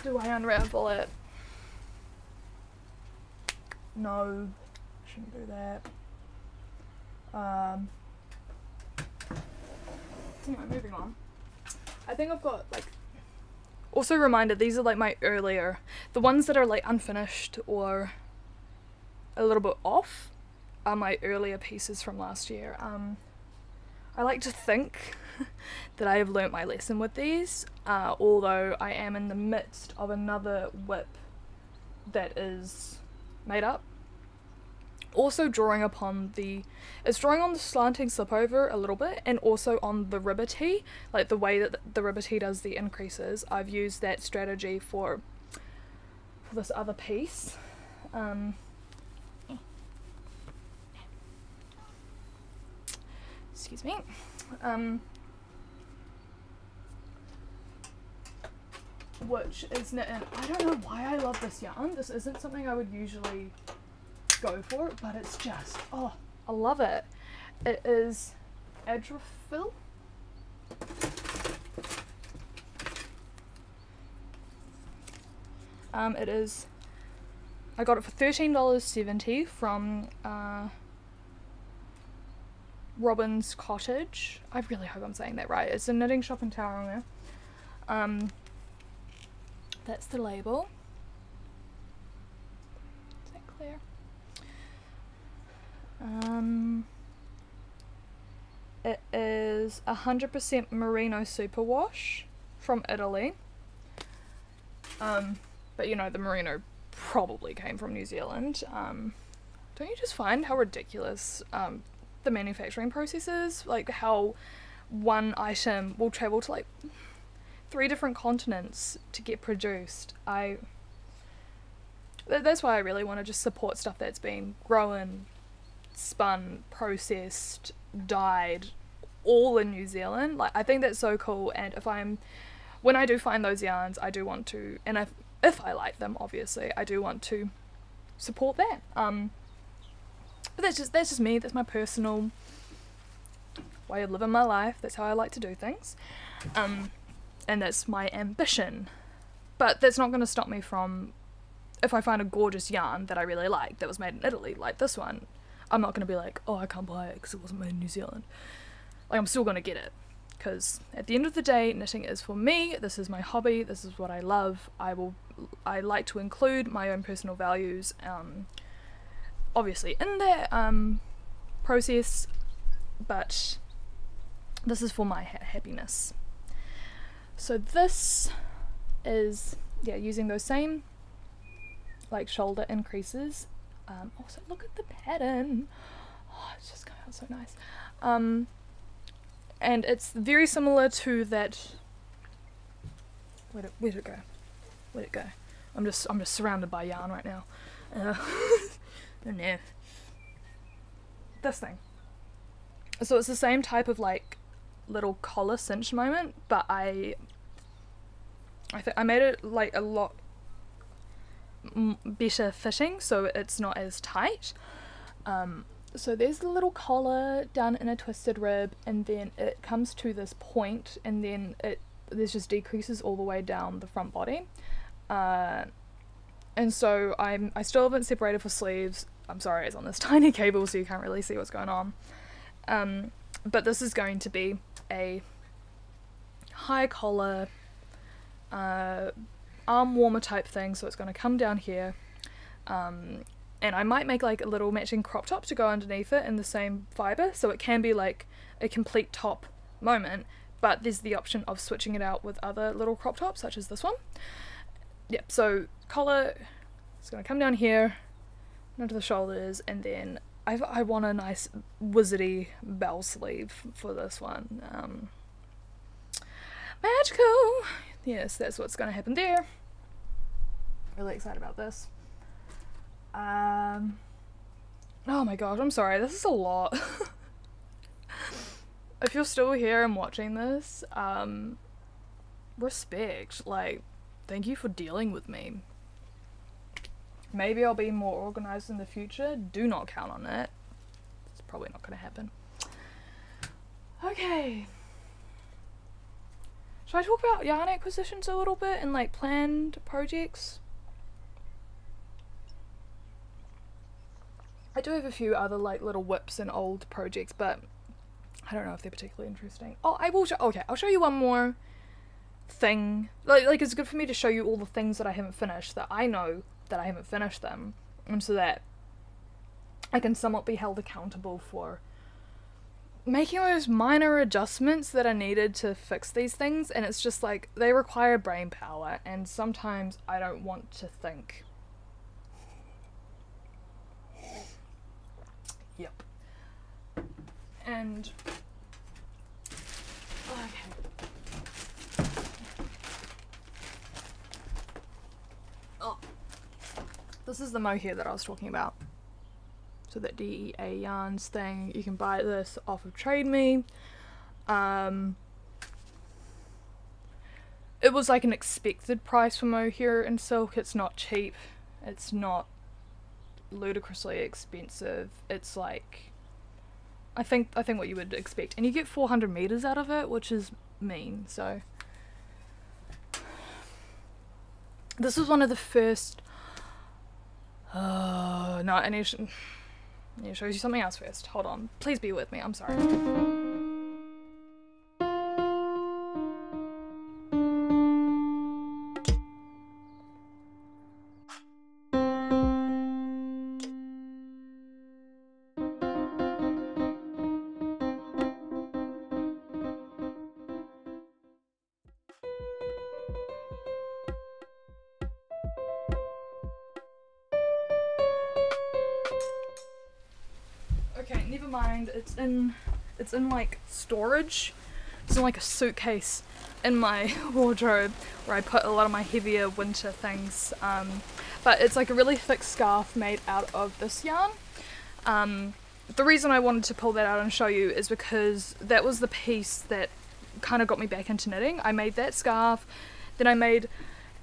Do I unravel it? No, shouldn't do that. Anyway, moving on. I think I've got like, also reminder, these are like my earlier, the ones that are like unfinished or a little bit off are my earlier pieces from last year. I like to think that I have learnt my lesson with these, although I am in the midst of another whip that is made up. Also drawing upon it's drawing on the Slanting Slipover a little bit, and also on the Ribba tee, like the way that the Ribba tee does the increases. I've used that strategy for this other piece. Excuse me. Which is knit in. I don't know why I love this yarn. This isn't something I would usually go for, but it's just, oh, I love it. It is Adriafil. It is, I got it for $13.70 from Robin's Cottage. I really hope I'm saying that right. It's a knitting shop in Tauranga. That's the label. Is that clear? It is 100% merino superwash from Italy. But you know, the merino probably came from New Zealand. Don't you just find how ridiculous the manufacturing process is? Like how one item will travel to like 3 different continents to get produced. That's why I really want to just support stuff that's been grown, spun, processed, dyed, all in New Zealand. Like, I think that's so cool, and when I do find those yarns, I do want to, and if I like them, obviously, I do want to support that. But that's just me. That's my personal way of living my life. That's how I like to do things, and that's my ambition. But that's not going to stop me from, if I find a gorgeous yarn that I really like that was made in Italy, like this one, I'm not going to be like, oh, I can't buy it because it wasn't made in New Zealand. Like, I'm still going to get it, because at the end of the day, knitting is for me. This is my hobby. This is what I love. I like to include my own personal values, obviously in the process, but this is for my happiness. So this is, yeah, using those same like shoulder increases. Also look at the pattern. Oh, it's just coming out so nice. And it's very similar to that. Where'd it go? Where'd it go? I'm just surrounded by yarn right now. Oh no. This thing. So it's the same type of like little collar cinch moment, but I think I made it like a lot better fitting, so it's not as tight. So there's the little collar done in a twisted rib, and then it comes to this point, and then there's just decreases all the way down the front body. And so I still haven't separated for sleeves. I'm sorry, it's on this tiny cable, so you can't really see what's going on. But this is going to be a high collar arm warmer type thing, so it's going to come down here, and I might make like a little matching crop top to go underneath it in the same fibre, so it can be like a complete top moment, but there's the option of switching it out with other little crop tops such as this one. Yep, so collar is going to come down here onto the shoulders, and then I want a nice wizardy bell sleeve for this one. Magical! Yes, that's what's going to happen there. Really excited about this. Oh my gosh, I'm sorry, this is a lot. If you're still here and watching this, respect. Like, thank you for dealing with me. Maybe I'll be more organised in the future. Do not count on it. It's probably not going to happen. Okay. Should I talk about yarn acquisitions a little bit and like planned projects? I do have a few other like little whips and old projects, but I don't know if they're particularly interesting. Oh, I will okay, I'll show you one more thing. Like it's good for me to show you all the things that I haven't finished, that I know that I haven't finished them, and so that I can somewhat be held accountable for making those minor adjustments that are needed to fix these things. And it's just like, they require brain power, and sometimes I don't want to think. Yep. And okay. Oh, this is the mohair that I was talking about. So that DEA yarns thing, you can buy this off of Trade Me. It was like an expected price for mohair and silk. It's not cheap. It's not ludicrously expensive. It's like, I think what you would expect, and you get 400 meters out of it, which is mean. So this was one of the first. No, I need to show you something else first. Hold on, please be with me. I'm sorry. mind, it's in like storage. It's in like a suitcase in my wardrobe where I put a lot of my heavier winter things. But it's like a really thick scarf made out of this yarn. The reason I wanted to pull that out and show you is because that was the piece that kind of got me back into knitting. I made that scarf, then I made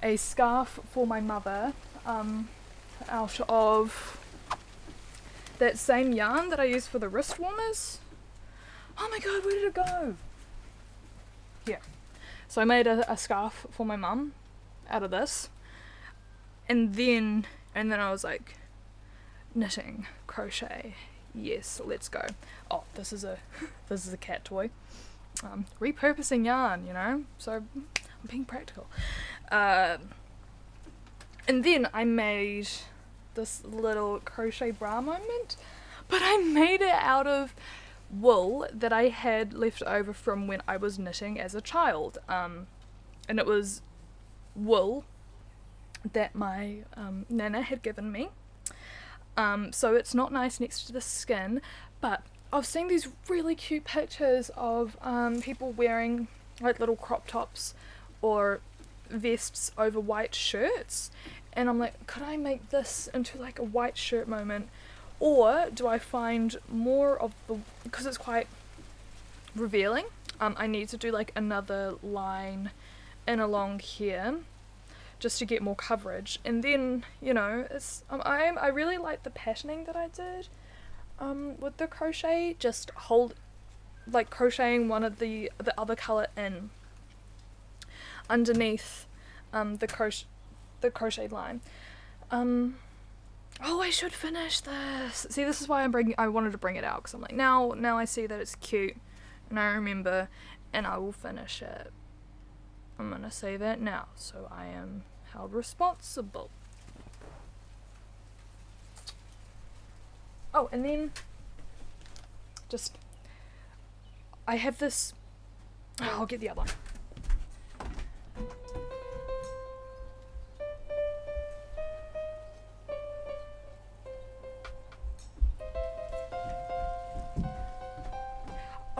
a scarf for my mother out of that same yarn that I used for the wrist warmers. Oh my god, where did it go? Here. So I made a scarf for my mum out of this, and then I was like, knitting, crochet, yes, let's go. Oh, this is a cat toy. Repurposing yarn, you know, so I'm being practical. And then I made this little crochet bra moment, but I made it out of wool that I had left over from when I was knitting as a child, and it was wool that my nana had given me, so it's not nice next to the skin, but I've seen these really cute pictures of people wearing like little crop tops or vests over white shirts, and I'm like, could I make this into like a white shirt moment? Or do I find more of the, because it's quite revealing, I need to do like another line in along here just to get more coverage. And then, you know, it's I really like the patterning that I did with the crochet, just crocheting one of the other colour in underneath the crocheted line. Oh, I should finish this. See, this is why I wanted to bring it out, because I'm like, now I see that it's cute, and I remember, and I will finish it. I'm gonna say that now, so I am held responsible. Oh, and then I have this. Oh, I'll get the other one.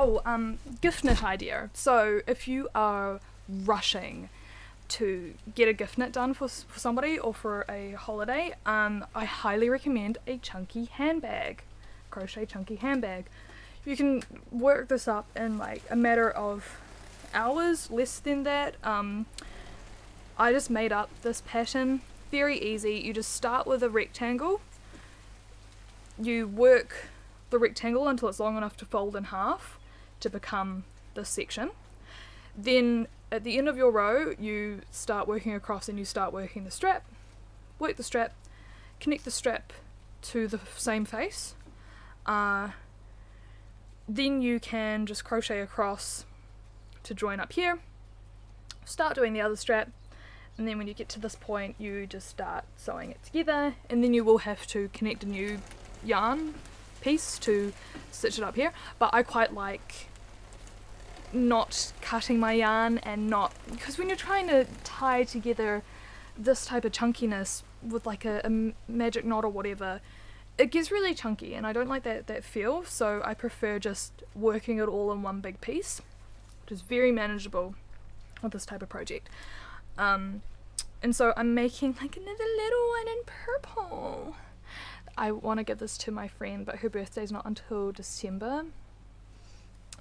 Oh, gift knit idea. So if you are rushing to get a gift knit done for somebody or for a holiday, I highly recommend a chunky handbag, crochet chunky handbag. You can work this up in like a matter of hours, less than that. I just made up this pattern, very easy. You just start with a rectangle, you work the rectangle until it's long enough to fold in half to become this section. Then at the end of your row you start working across and you start working the strap, work the strap, connect the strap to the same face, then you can just crochet across to join up here, start doing the other strap, and then when you get to this point you just start sewing it together, and then you will have to connect a new yarn piece to stitch it up here. But I quite like not cutting my yarn, and not, because when you're trying to tie together this type of chunkiness with like a magic knot or whatever, it gets really chunky and I don't like that feel, so I prefer just working it all in one big piece, which is very manageable with this type of project. And so I'm making like another little one in purple. I want to give this to my friend, but her birthday's not until December.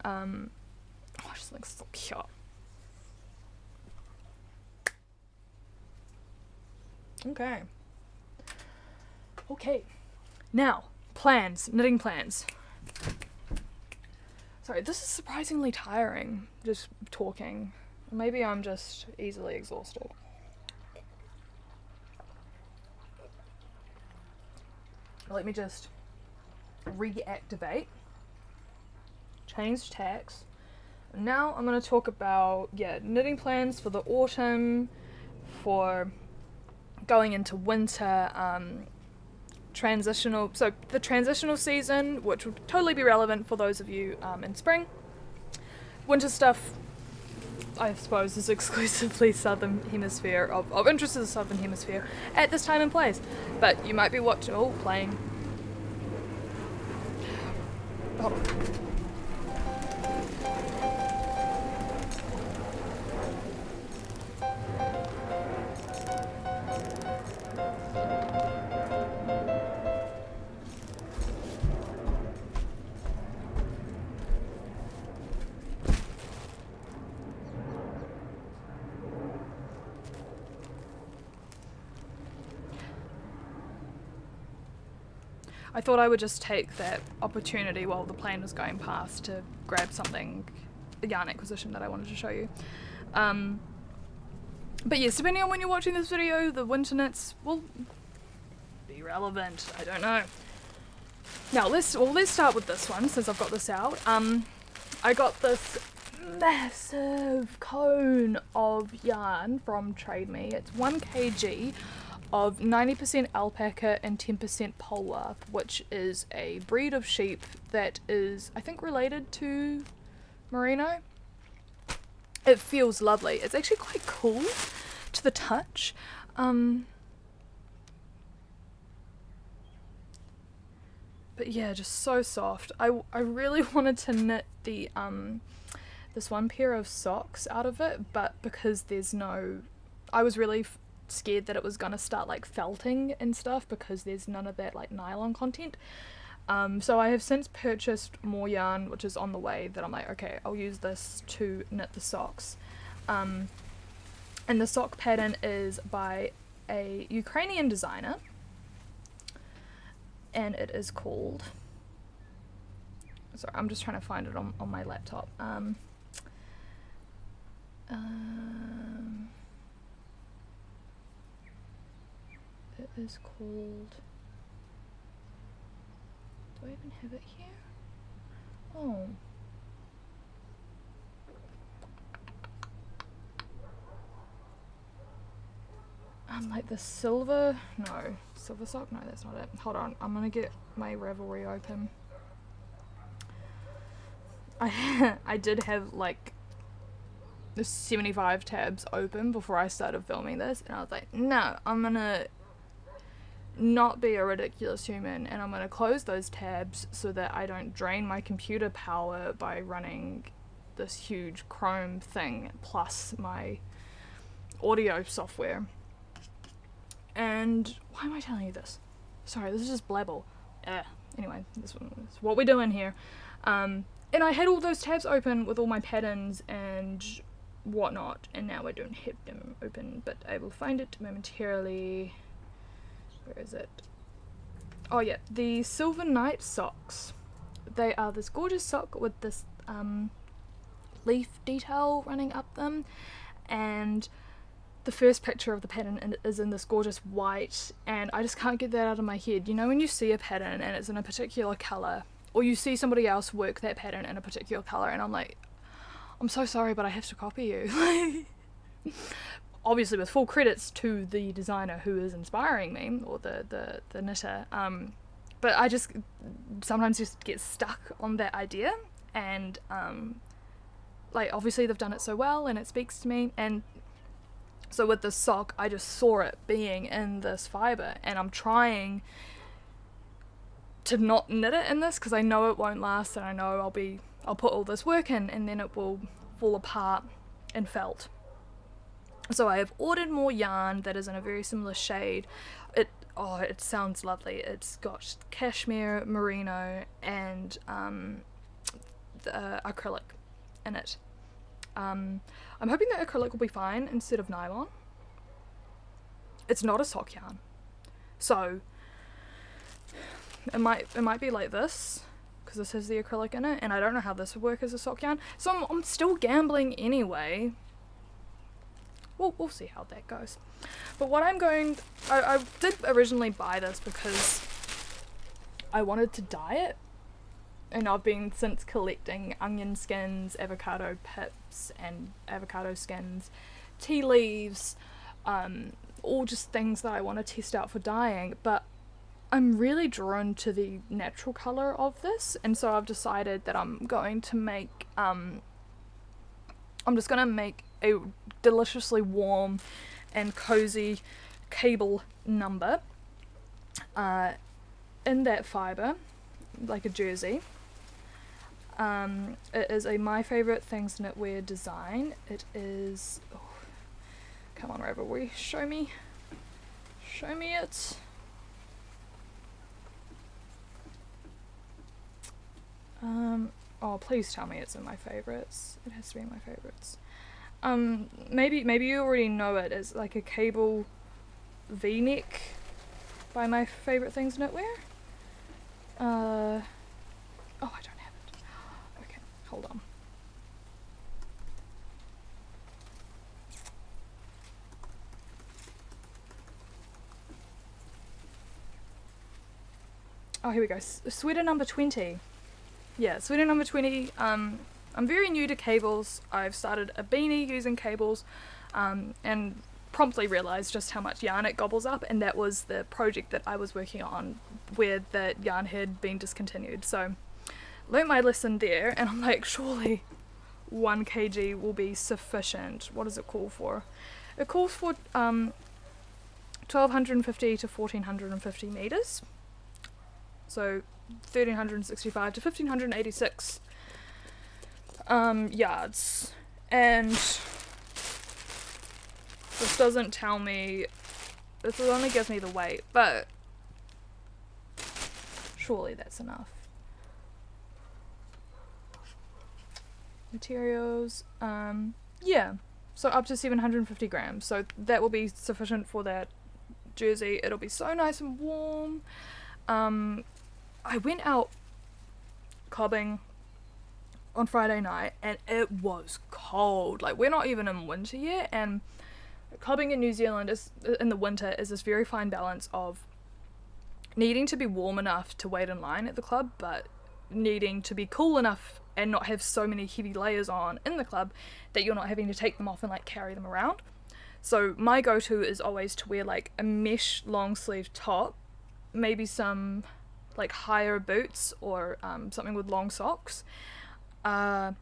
Oh, she looks so cute. Okay. Now, plans, knitting plans. Sorry, this is surprisingly tiring, just talking. Maybe I'm just easily exhausted. Let me just reactivate, change tags. Now I'm going to talk about, knitting plans for the autumn, for going into winter, transitional, so the transitional season, which would totally be relevant for those of you in spring. Winter stuff, I suppose, is exclusively Southern Hemisphere, of interest to the Southern Hemisphere at this time and place. But you might be watching, playing. hold on. I thought I would just take that opportunity while the plane was going past to grab something, a yarn acquisition that I wanted to show you. But yes, depending on when you're watching this video, the winter knits will be relevant. I don't know. Now let's start with this one since I've got this out. I got this massive cone of yarn from Trade Me. It's 1 kg of 90% alpaca and 10% polar, which is a breed of sheep that is, I think, related to merino. It feels lovely. It's actually quite cool to the touch. But yeah, just so soft. I really wanted to knit the this one pair of socks out of it, but because there's no, I was really scared that it was gonna start like felting and stuff because there's none of that like nylon content. So I have since purchased more yarn, which is on the way, that I'm like, okay, I'll use this to knit the socks. And the sock pattern is by a Ukrainian designer, and it is called, sorry, I'm just trying to find it on my laptop. It is called, do I even have it here? Oh. Like the silver sock? No, that's not it. Hold on, I'm gonna get my Ravelry open. I did have like the 75 tabs open before I started filming this, and I was like, no, I'm gonna not be a ridiculous human, and I'm gonna close those tabs so that I don't drain my computer power by running this huge Chrome thing plus my audio software. And why am I telling you this? Sorry, this is just blabble. Anyway, this is what we're doing here. And I had all those tabs open with all my patterns and whatnot, and now I don't have them open, but I will find it momentarily. Where is it? Oh yeah, the Silver Night socks. They are this gorgeous sock with this leaf detail running up them, and the first picture of the pattern is in this gorgeous white, and I just can't get that out of my head. You know when you see a pattern and it's in a particular colour, or you see somebody else work that pattern in a particular colour, and I'm like, I'm so sorry, but I have to copy you. Obviously with full credits to the designer who is inspiring me, or the knitter, but I just sometimes just get stuck on that idea, and like obviously they've done it so well and it speaks to me, and so with this sock I just saw it being in this fibre, and I'm trying to not knit it in this because I know it won't last, and I know I'll put all this work in and then it will fall apart and felt. So I have ordered more yarn that is in a very similar shade. It sounds lovely. It's got cashmere, merino, and the acrylic in it. I'm hoping that acrylic will be fine instead of nylon. It's not a sock yarn, so it might be like this because this has the acrylic in it, and I don't know how this would work as a sock yarn. So I'm still gambling anyway. We'll see how that goes. But what I did originally buy this because I wanted to dye it, and I've been since collecting onion skins, avocado pips and avocado skins, tea leaves, all just things that I want to test out for dyeing, but I'm really drawn to the natural colour of this, and so I've decided that I'm going to make, I'm just going to make a deliciously warm and cozy cable number in that fibre, like a jersey. It is a My Favorite Things Knitwear design. It is, oh, come on Ribba, show me it. Oh, please tell me it's in my favorites. It has to be in my favorites. Maybe you already know it. It's like a cable V-neck by My Favorite Things Knitwear. Oh, I don't have it. Okay, hold on. Oh, here we go. Sweater number 20. Yeah, sweater number 20. I'm very new to cables. I've started a beanie using cables, and promptly realised just how much yarn it gobbles up, and that was the project that I was working on where the yarn had been discontinued. So, learnt my lesson there, and I'm like, surely 1 kg will be sufficient. What does it call for? It calls for 1250 to 1450 metres. So 1365 to 1586 yards, and this doesn't tell me, this only gives me the weight, but surely that's enough. Materials, yeah, so up to 750 grams, so that will be sufficient for that jersey. It'll be so nice and warm. I went out cobbing on Friday night and it was cold. Like, we're not even in winter yet, and cobbing in New Zealand is, in the winter, is this very fine balance of needing to be warm enough to wait in line at the club, but needing to be cool enough and not have so many heavy layers on in the club that you're not having to take them off and like carry them around. So my go-to is always to wear like a mesh long sleeve top, maybe some like higher boots, or something with long socks, and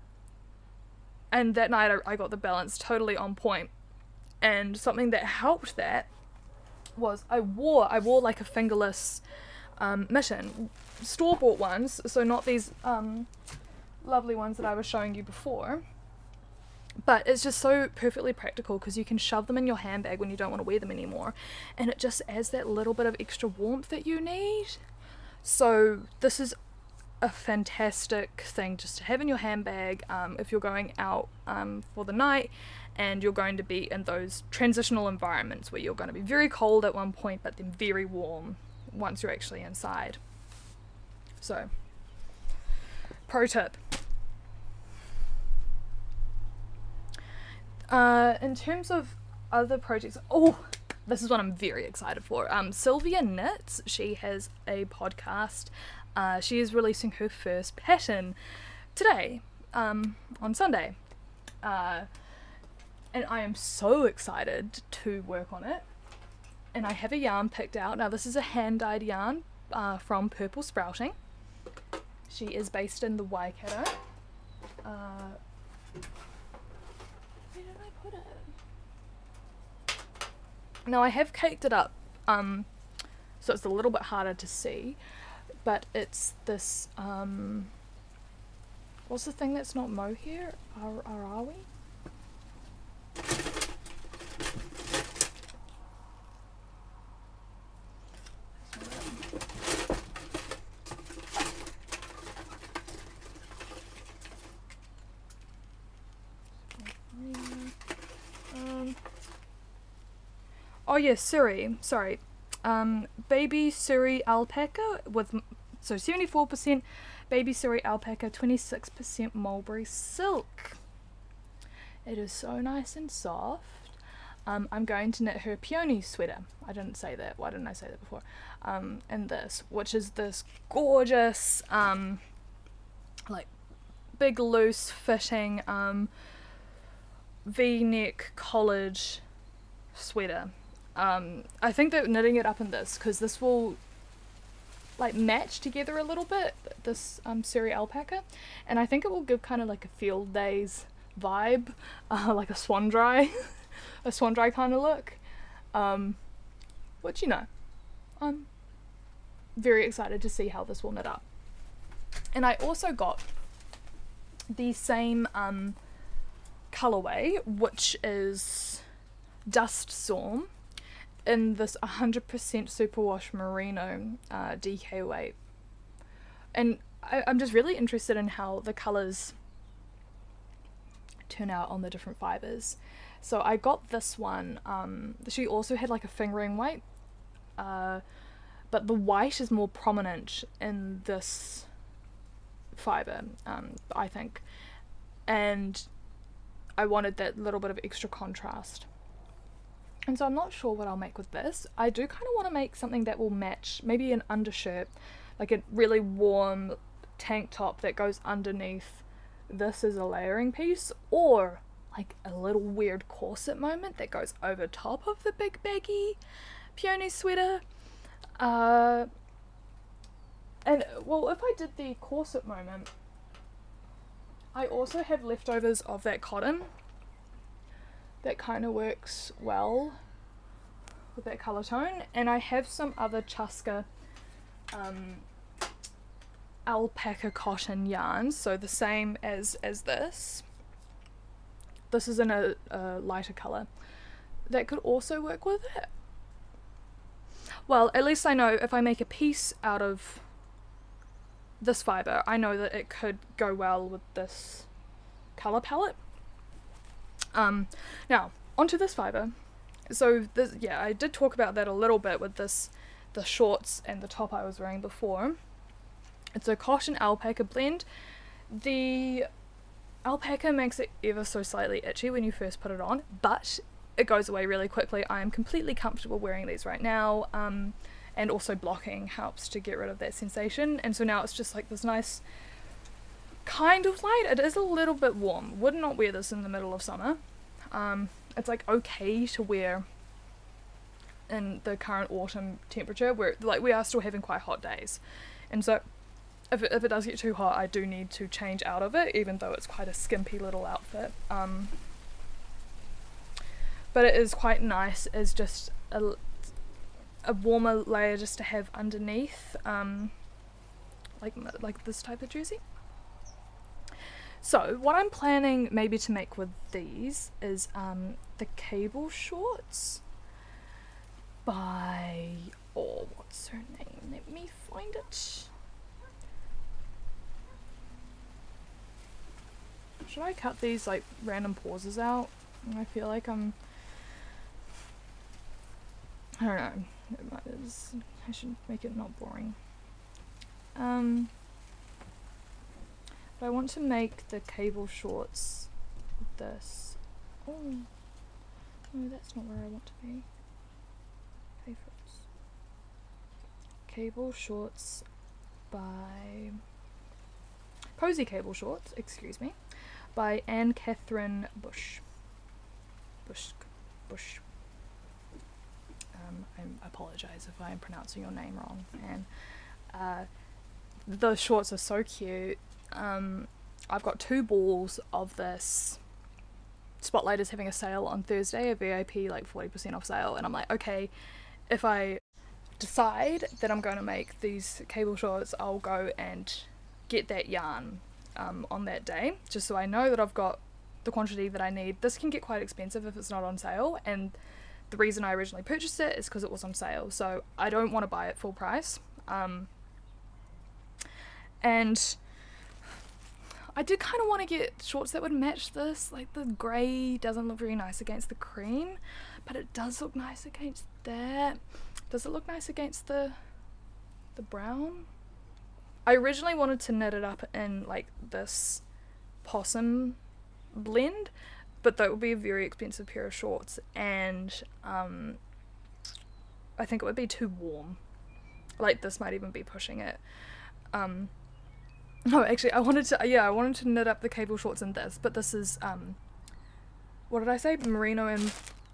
that night I got the balance totally on point. And something that helped that was I wore like a fingerless mitten, store-bought ones, so not these lovely ones that I was showing you before, but it's just so perfectly practical because you can shove them in your handbag when you don't want to wear them anymore, and it just adds that little bit of extra warmth that you need. So this is a fantastic thing just to have in your handbag if you're going out for the night and you're going to be in those transitional environments where you're going to be very cold at one point but then very warm once you're actually inside. So, pro tip. In terms of other projects, oh, this is what I'm very excited for. Silvia knits. She has a podcast. She is releasing her first pattern today, on Sunday. And I am so excited to work on it. And I have a yarn picked out. Now this is a hand-dyed yarn from Purple Sprouting. She is based in the Waikato. Where did I put it? Now I have caked it up, so it's a little bit harder to see, but it's this, what's the thing that's not mohair? Arawi? Oh yeah, Surrey, sorry, baby Surrey alpaca with, so 74% baby Surrey alpaca, 26% mulberry silk. It is so nice and soft. I'm going to knit her Peony Sweater. I didn't say that, why didn't I say that before? And this, which is this gorgeous, like big loose fitting V-neck collared sweater. I think that knitting it up in this, because this will like match together a little bit, this Surrey alpaca, and I think it will give kind of like a field days vibe, like a swan dry a swan dry kind of look, which, you know, I'm very excited to see how this will knit up. And I also got the same colorway, which is Dust Storm, in this 100% superwash merino DK weight. And I'm just really interested in how the colors turn out on the different fibers. So I got this one, she also had like a fingering weight, but the white is more prominent in this fiber, I think, and I wanted that little bit of extra contrast. And so I'm not sure what I'll make with this. I do kind of want to make something that will match, maybe an undershirt, like a really warm tank top that goes underneath this as a layering piece, or like a little weird corset moment that goes over top of the big baggy Peony Sweater. And well, if I did the corset moment, I also have leftovers of that cotton that kind of works well with that colour tone, and I have some other Chaska alpaca cotton yarns, so the same as this. This is in a lighter colour that could also work with it. Well, at least I know if I make a piece out of this fibre, I know that it could go well with this colour palette. Now, onto this fibre. So this, yeah, I did talk about that a little bit with this, the shorts and the top I was wearing before. It's a cotton alpaca blend. The alpaca makes it ever so slightly itchy when you first put it on, but it goes away really quickly. I am completely comfortable wearing these right now, and also blocking helps to get rid of that sensation. And so now it's just like this nice kind of light. It is a little bit warm. Would not wear this in the middle of summer. It's like okay to wear in the current autumn temperature, where like we are still having quite hot days, and so if it does get too hot, I do need to change out of it, even though it's quite a skimpy little outfit. But it is quite nice as just a warmer layer just to have underneath, like this type of jersey. So what I'm planning maybe to make with these is the cable shorts by, oh, what's her name? Let me find it. Should I cut these like random pauses out? I feel like I don't know. I should make it not boring. But I want to make the cable shorts with this. Oh, no, that's not where I want to be. Okay, folks. Cable shorts by Cozy Cable Shorts, excuse me, by Anne Catherine Bush. Bush. I apologise if I am pronouncing your name wrong, Anne. The shorts are so cute. I've got 2 balls of this. Spotlight is having a sale on Thursday, a VIP like 40% off sale, and I'm like, okay, if I decide that I'm going to make these cable shorts, I'll go and get that yarn on that day, just so I know that I've got the quantity that I need. This can get quite expensive if it's not on sale, and the reason I originally purchased it is because it was on sale, so I don't want to buy it full price. And I did kind of want to get shorts that would match this. Like the grey doesn't look very nice against the cream, but it does look nice against that. Does it look nice against the brown? I originally wanted to knit it up in like this possum blend, but that would be a very expensive pair of shorts, and I think it would be too warm. Like this might even be pushing it. No, actually, I wanted to knit up the cable shorts in this, but this is, what did I say? Merino and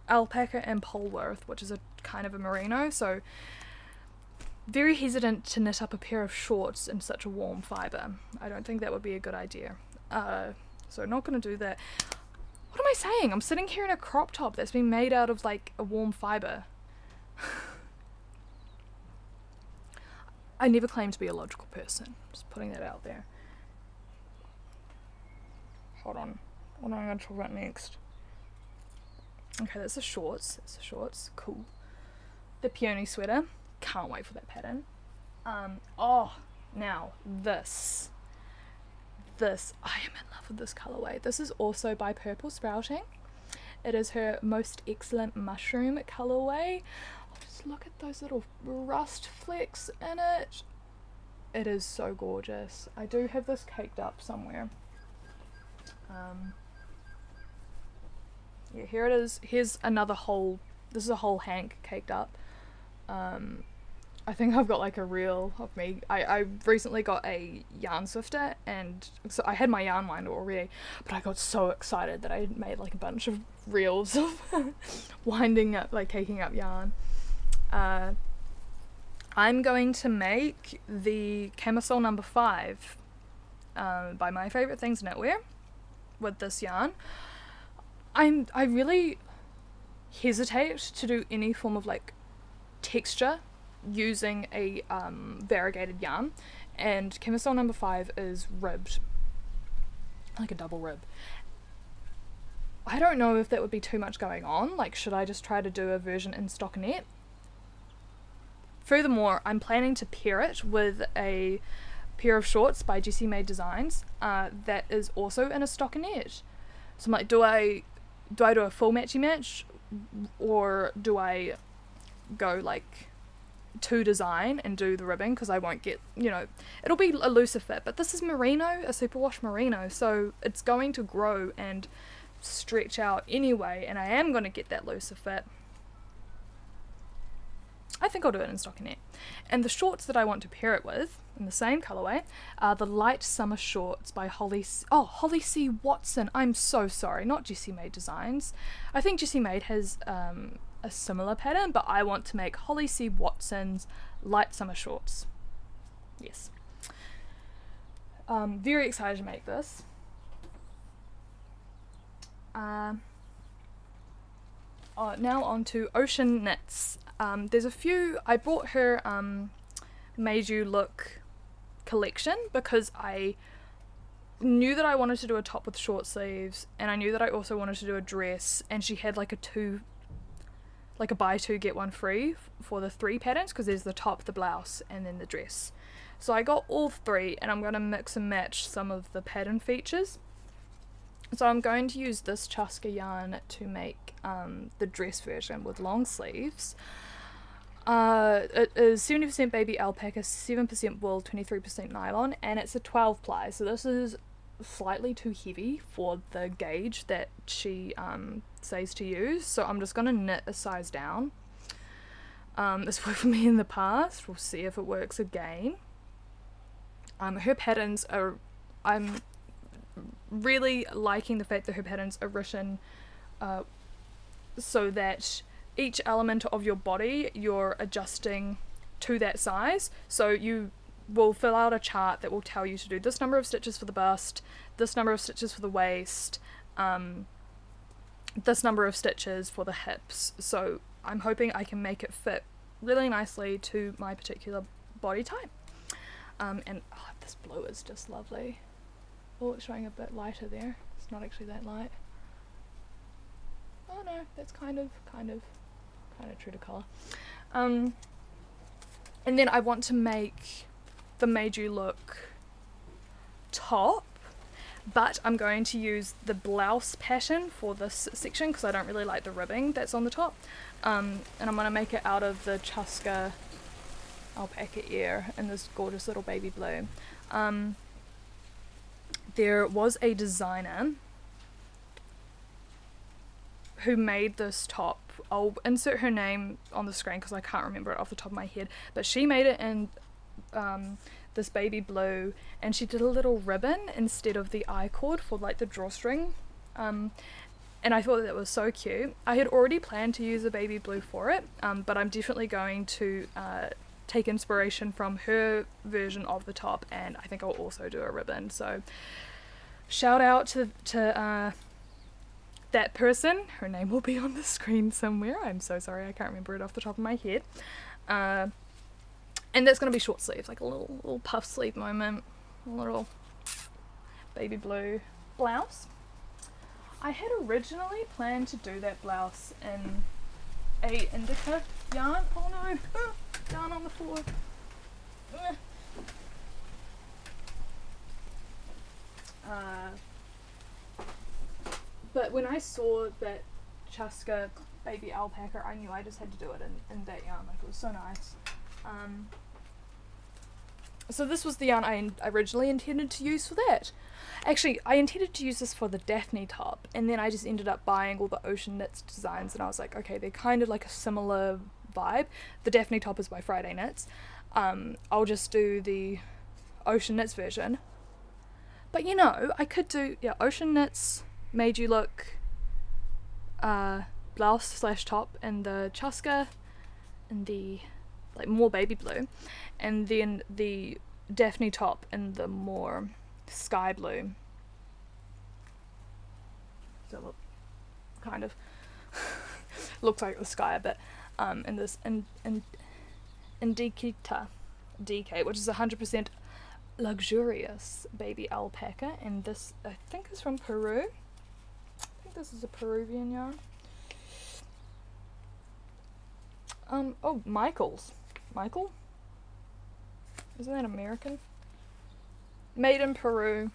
alpaca and Polworth, which is a kind of a merino, so very hesitant to knit up a pair of shorts in such a warm fibre. I don't think that would be a good idea. So not going to do that. What am I saying? I'm sitting here in a crop top that's been made out of like a warm fibre. I never claimed to be a logical person. Just putting that out there. hold on, what am I going to talk about next? Okay, that's the shorts. That's the shorts. Cool. The Peony Sweater. Can't wait for that pattern. Oh, now this. I am in love with this colorway. This is also by Purple Sprouting. It is her Most Excellent Mushroom colorway. Oh, just look at those little rust flecks in it. It is so gorgeous. I do have this caked up somewhere. Yeah, here it is. Here's another whole, this is a whole hank caked up. I think I've got like a reel of me. I recently got a yarn swifter, and so I had my yarn winder already, but I got so excited that I made like a bunch of reels of winding up, like caking up yarn. I'm going to make the Camisole number 5 by My Favorite Things Knitwear with this yarn. I really hesitate to do any form of like texture using a variegated yarn, and Camisole number 5 is ribbed, like a double rib. I don't know if that would be too much going on. Like, should I just try to do a version in stockinette? Furthermore, I'm planning to pair it with a pair of shorts by Jessie Made Designs that is also in a stockinette. So I'm like, do I do a full matchy match, or do I go like to design and do the ribbing, because I won't get, you know, it'll be a looser fit, but this is merino, a superwash merino, so it's going to grow and stretch out anyway, and I am going to get that looser fit. I think I'll do it in stockinette. And the shorts that I want to pair it with in the same colorway are the light summer shorts by Holly C. Watson. I'm so sorry, not Jessie Made Designs. I think Jessie Made has a similar pattern, but I want to make Holly C. Watson's light summer shorts. Yes. Very excited to make this. Now on to Ocean Knits. There's a few. I bought her Made You Look collection because I knew that I wanted to do a top with short sleeves, and I knew that I also wanted to do a dress, and she had like a buy two get one free for the 3 patterns, because there's the top, the blouse, and then the dress. So I got all 3, and I'm going to mix and match some of the pattern features. So I'm going to use this Chaska yarn to make the dress version with long sleeves. It is 70% baby alpaca, 7% wool, 23% nylon, and it's a 12 ply, so this is slightly too heavy for the gauge that she says to use, so I'm just going to knit a size down. This worked for me in the past, we'll see if it works again. Her patterns are, I'm really liking the fact that her patterns are written so that each element of your body you're adjusting to that size, so you will fill out a chart that will tell you to do this number of stitches for the bust, this number of stitches for the waist, this number of stitches for the hips. So I'm hoping I can make it fit really nicely to my particular body type. And oh, this blue is just lovely. Oh, it's showing a bit lighter there. It's not actually that light. Oh no, that's kind of true to colour. And then I want to make the Made You Look top, but I'm going to use the blouse pattern for this section because I don't really like the ribbing that's on the top. And I'm going to make it out of the Chaska alpaca ear in this gorgeous little baby blue. There was a designer who made this top. I'll insert her name on the screen because I can't remember it off the top of my head, but she made it in this baby blue, and she did a little ribbon instead of the I-cord for like the drawstring, and I thought that was so cute. I had already planned to use a baby blue for it, but I'm definitely going to take inspiration from her version of the top, and I think I'll also do a ribbon. So shout out to that person. Her name will be on the screen somewhere. I'm so sorry, I can't remember it off the top of my head. And that's going to be short sleeves, like a little puff sleeve moment, a little baby blue blouse. I had originally planned to do that blouse in a indica yarn. Oh no, yarn on the floor. But when I saw that Chaska baby alpaca, I knew I just had to do it in that yarn. Like, it was so nice. So this was the yarn I originally intended to use for that. Actually, I intended to use this for the Daphne top, and then I just ended up buying all the Ocean Knits designs, and I was like, okay, they're kind of like a similar vibe. The Daphne top is by Friday Knits. I'll just do the Ocean Knits version. But you know, I could do, yeah, Ocean Knits made you look blouse slash top in the Chaska in the like more baby blue, and then the Daphne top in the more sky blue. So look, kind of looks like the sky a bit. In this Indiquita DK, which is 100% luxurious baby alpaca, and this I think is from Peru. I think this is a Peruvian yarn. Oh, Michael? Isn't that American? Made in Peru.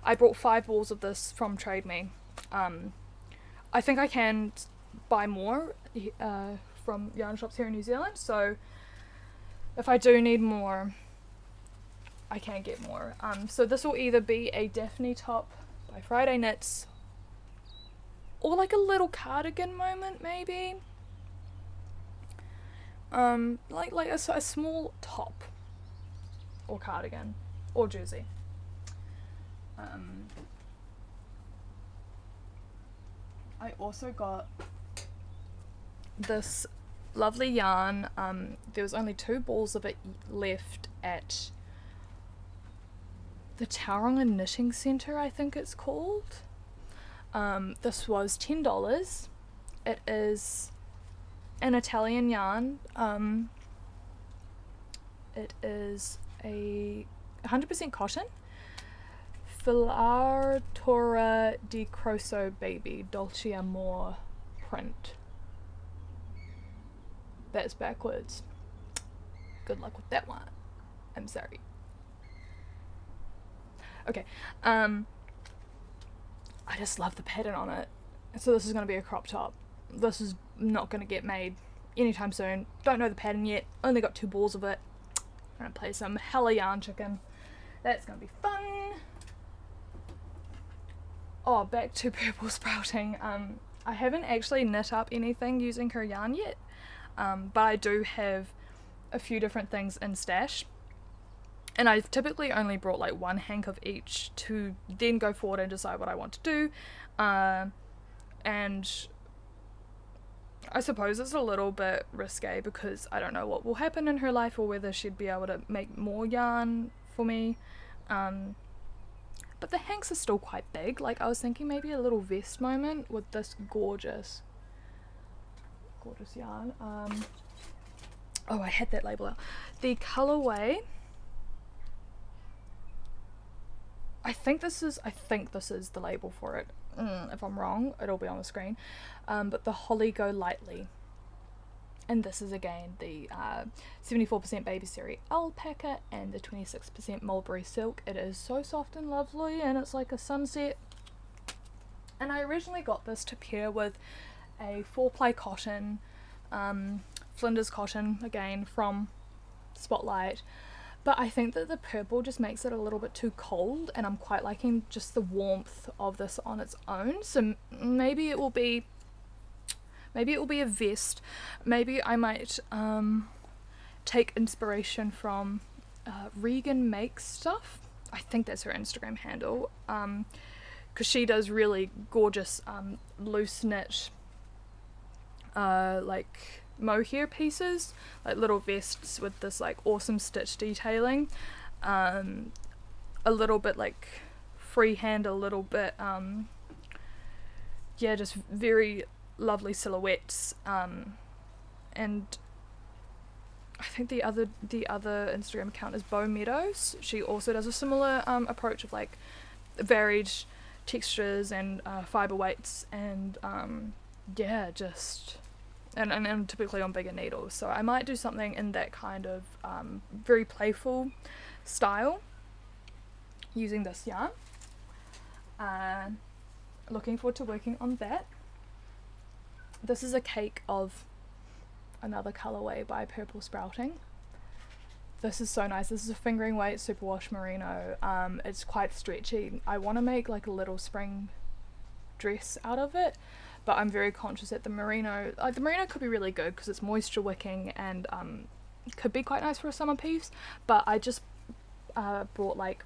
I brought 5 balls of this from Trade Me. I think I can buy more from yarn shops here in New Zealand, so if I do need more, I can get more. So this will either be a Daphne top by Friday Knits, or like a little cardigan moment maybe. Like a small top or cardigan or jersey. I also got this lovely yarn. There was only 2 balls of it left at the Tauranga Knitting Centre, I think it's called. This was $10. It is an Italian yarn. It is a 100% cotton. Filatura di Crosso Baby Dolce Amore print. That's backwards. Good luck with that one. I'm sorry. Okay. I just love the pattern on it. So this is going to be a crop top. This is not going to get made anytime soon. Don't know the pattern yet. Only got 2 balls of it. I'm going to play some hella yarn chicken. That's going to be fun. Oh, back to purple sprouting. I haven't actually knit up anything using her yarn yet. But I do have a few different things in stash. And I've typically only brought like 1 hank of each to then go forward and decide what I want to do. And I suppose it's a little bit risque because I don't know what will happen in her life or whether she'd be able to make more yarn for me. But the hanks are still quite big. Like, I was thinking maybe a little vest moment with this gorgeous yarn. Oh, I had that label out. The colorway, I think this is the label for it. If I'm wrong, it'll be on the screen. But the Holly Go Lightly, and this is again the 74% baby seri alpaca and the 26% mulberry silk. It is so soft and lovely, and it's like a sunset. And I originally got this to pair with a 4-ply cotton, Flinders cotton, again from Spotlight. But I think that the purple just makes it a little bit too cold, and I'm quite liking just the warmth of this on its own. So maybe it will be a vest. Maybe I might take inspiration from Regan Makes Stuff. I think that's her Instagram handle, because she does really gorgeous loose knit like mohair pieces, like little vests with this like awesome stitch detailing, a little bit like freehand, a little bit yeah, just very lovely silhouettes. And I think the other Instagram account is Bow Meadows. She also does a similar approach of like varied textures and fibre weights, and yeah, just and typically on bigger needles. So I might do something in that kind of very playful style using this yarn. Looking forward to working on that. This is a cake of another colourway by Purple Sprouting. This is so nice. This is a fingering weight superwash merino. It's quite stretchy. I want to make like a little spring dress out of it, but I'm very conscious that the merino could be really good because it's moisture wicking and could be quite nice for a summer piece. But I just brought, like,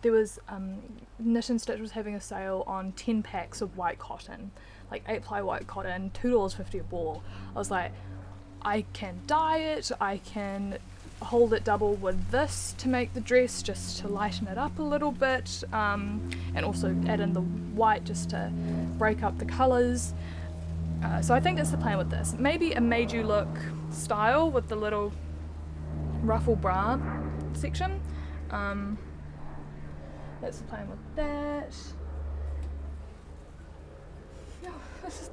there was Knit and Stitch was having a sale on 10 packs of white cotton, like 8-ply white cotton, $2.50 a ball. I was like, I can dye it, I can hold it double with this to make the dress, just to lighten it up a little bit, and also add in the white just to break up the colours. So I think that's the plan with this. Maybe a made you look style with the little ruffle bra section. That's the plan with that.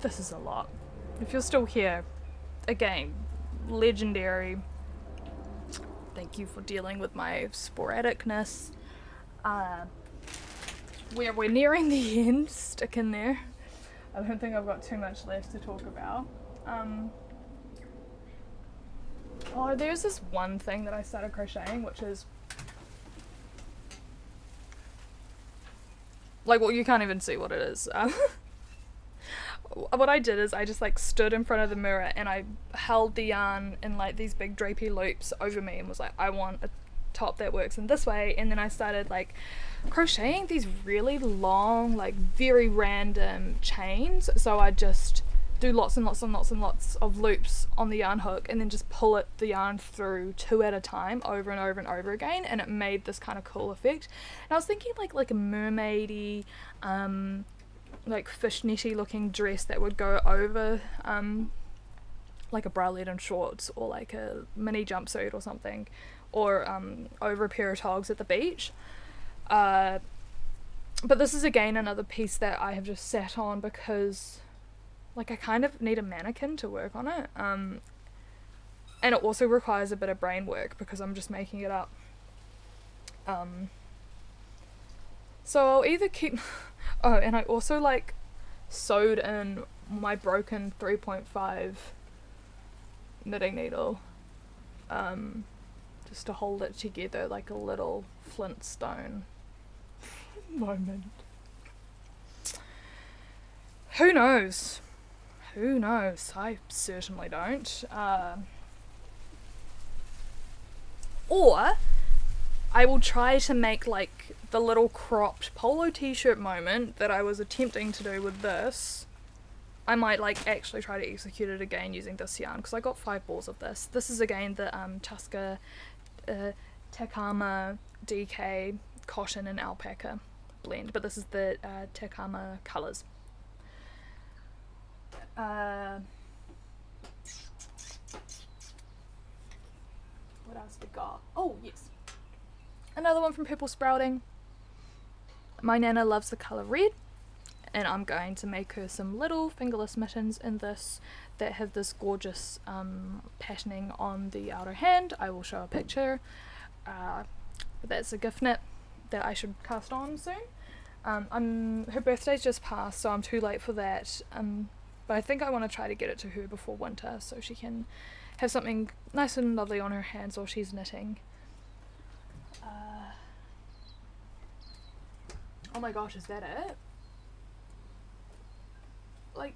This is a lot. If you're still here, again, legendary. Thank you for dealing with my sporadicness. We're nearing the end. Stick in there. I don't think I've got too much left to talk about. Oh, there's this one thing that I started crocheting, which is like, well, you can't even see what it is. What I did is I just like stood in front of the mirror and I held the yarn in like these big drapey loops over me and was like, I want a top that works in this way. And then I started like crocheting these really long, like very random chains. So I just do lots and lots and lots and lots of loops on the yarn hook and then just pull the yarn through 2 at a time over and over and over again, and it made this kind of cool effect. And I was thinking like a mermaidy, like fishnetty looking dress that would go over like a bralette and shorts, or like a mini jumpsuit or something, or over a pair of togs at the beach. But this is again another piece that I have just sat on because like I kind of need a mannequin to work on it, and it also requires a bit of brain work because I'm just making it up. So I'll either keep oh, and I also like sewed in my broken 3.5 knitting needle just to hold it together like a little Flintstone moment. Who knows? Who knows? I certainly don't. Or I will try to make like the little cropped polo t-shirt moment that I was attempting to do with this. I might like actually try to execute it again using this yarn because I got 5 balls of this. This is again the Chaska Takama DK cotton and alpaca blend, but this is the Takama colours. What else we got? Oh yes, another one from Purple Sprouting. My Nana loves the colour red, and I'm going to make her some little fingerless mittens in this that have this gorgeous patterning on the outer hand. I will show a picture. That's a gift knit that I should cast on soon. Her birthday's just passed, so I'm too late for that. But I think I want to try to get it to her before winter so she can have something nice and lovely on her hands while she's knitting. Oh my gosh, is that it? Like,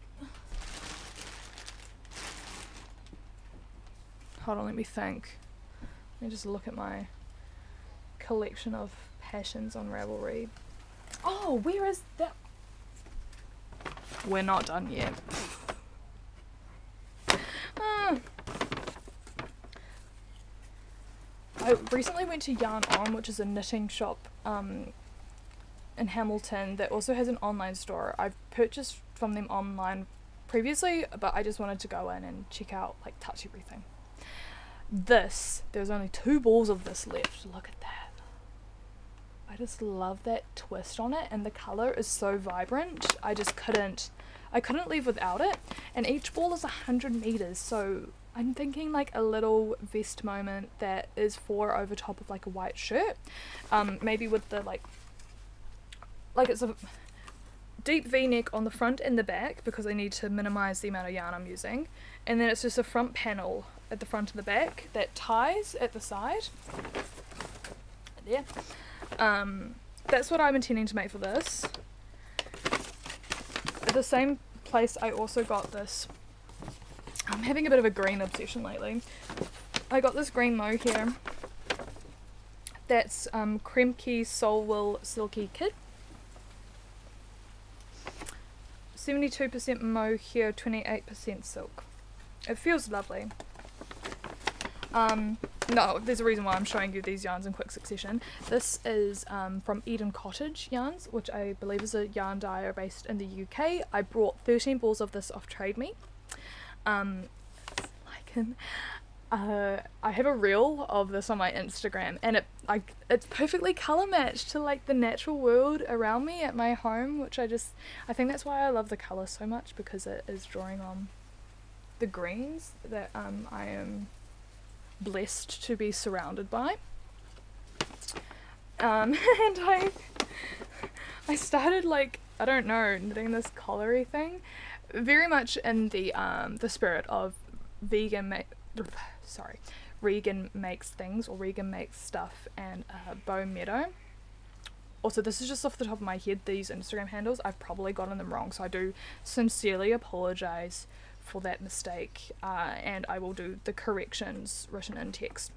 hold on, let me think. Let me just look at my collection of passions on Ravelry. Oh, where is that? We're not done yet. I recently went to Yarn On, which is a knitting shop in Hamilton that also has an online store. I've purchased from them online previously, but I just wanted to go in and check out, like, touch everything. There's only 2 balls of this left. Look at that. I I just love that twist on it, and the colour is so vibrant. I couldn't leave without it. And each ball is 100 meters, so I'm thinking like a little vest moment that is for over top of like a white shirt, maybe with the like it's a deep V-neck on the front and the back because I need to minimize the amount of yarn I'm using, and then it's just a front panel at the front and the back that ties at the side there. That's what I'm intending to make for this. At the same place I also got this, I'm having a bit of a green obsession lately. I got this green mohair that's Kremke Soul Wool Silky Kid. 72% mohair, 28% silk. It feels lovely. No, there's a reason why I'm showing you these yarns in quick succession. This is from Eden Cottage Yarns, which I believe is a yarn dyer based in the UK. I brought 13 balls of this off Trade Me. I have a reel of this on my Instagram, and it's perfectly colour matched to like the natural world around me at my home, which I think that's why I love the colour so much, because it is drawing on the greens that I am blessed to be surrounded by. And I started like, I don't know, knitting this collary thing very much in the spirit of Regan Makes Things, or Regan Makes Stuff, and Bow Meadow. Also, this is just off the top of my head, these Instagram handles, I've probably gotten them wrong, so I do sincerely apologise for that mistake, and I will do the corrections written in text.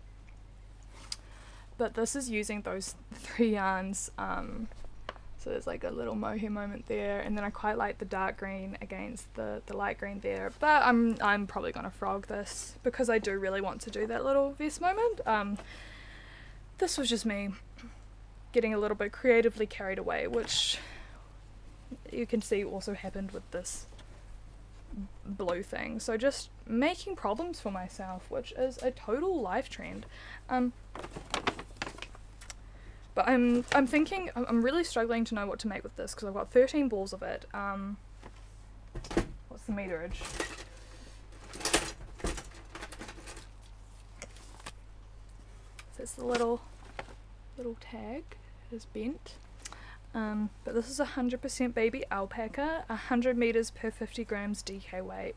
But this is using those 3 yarns, so there's like a little mohair moment there, and then I quite like the dark green against the light green there, but I'm probably gonna frog this because I do really want to do that little vest moment. This was just me getting a little bit creatively carried away, which you can see also happened with this blue thing. So just making problems for myself, which is a total life trend. But I'm thinking, I'm really struggling to know what to make with this because I've got 13 balls of it. What's the meterage? So it's the little tag. It is bent. But this is 100% baby alpaca, 100 meters per 50 grams DK weight.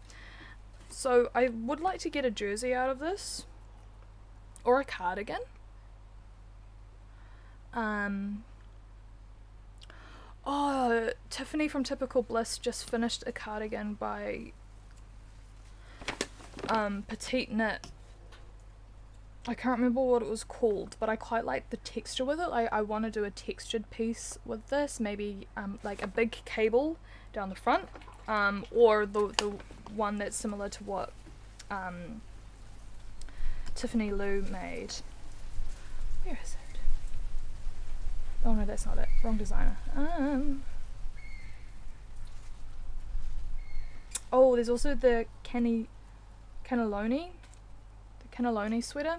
So I would like to get a jersey out of this, or a cardigan. Oh, Tiffany from Typical Bliss just finished a cardigan by Petite Knit. I can't remember what it was called, but I quite like the texture with it. I want to do a textured piece with this, maybe like a big cable down the front, or the one that's similar to what Tiffany Lou made. Where is it? Oh no, that's not it. Wrong designer. Oh, there's also the Cannelloni Sweater.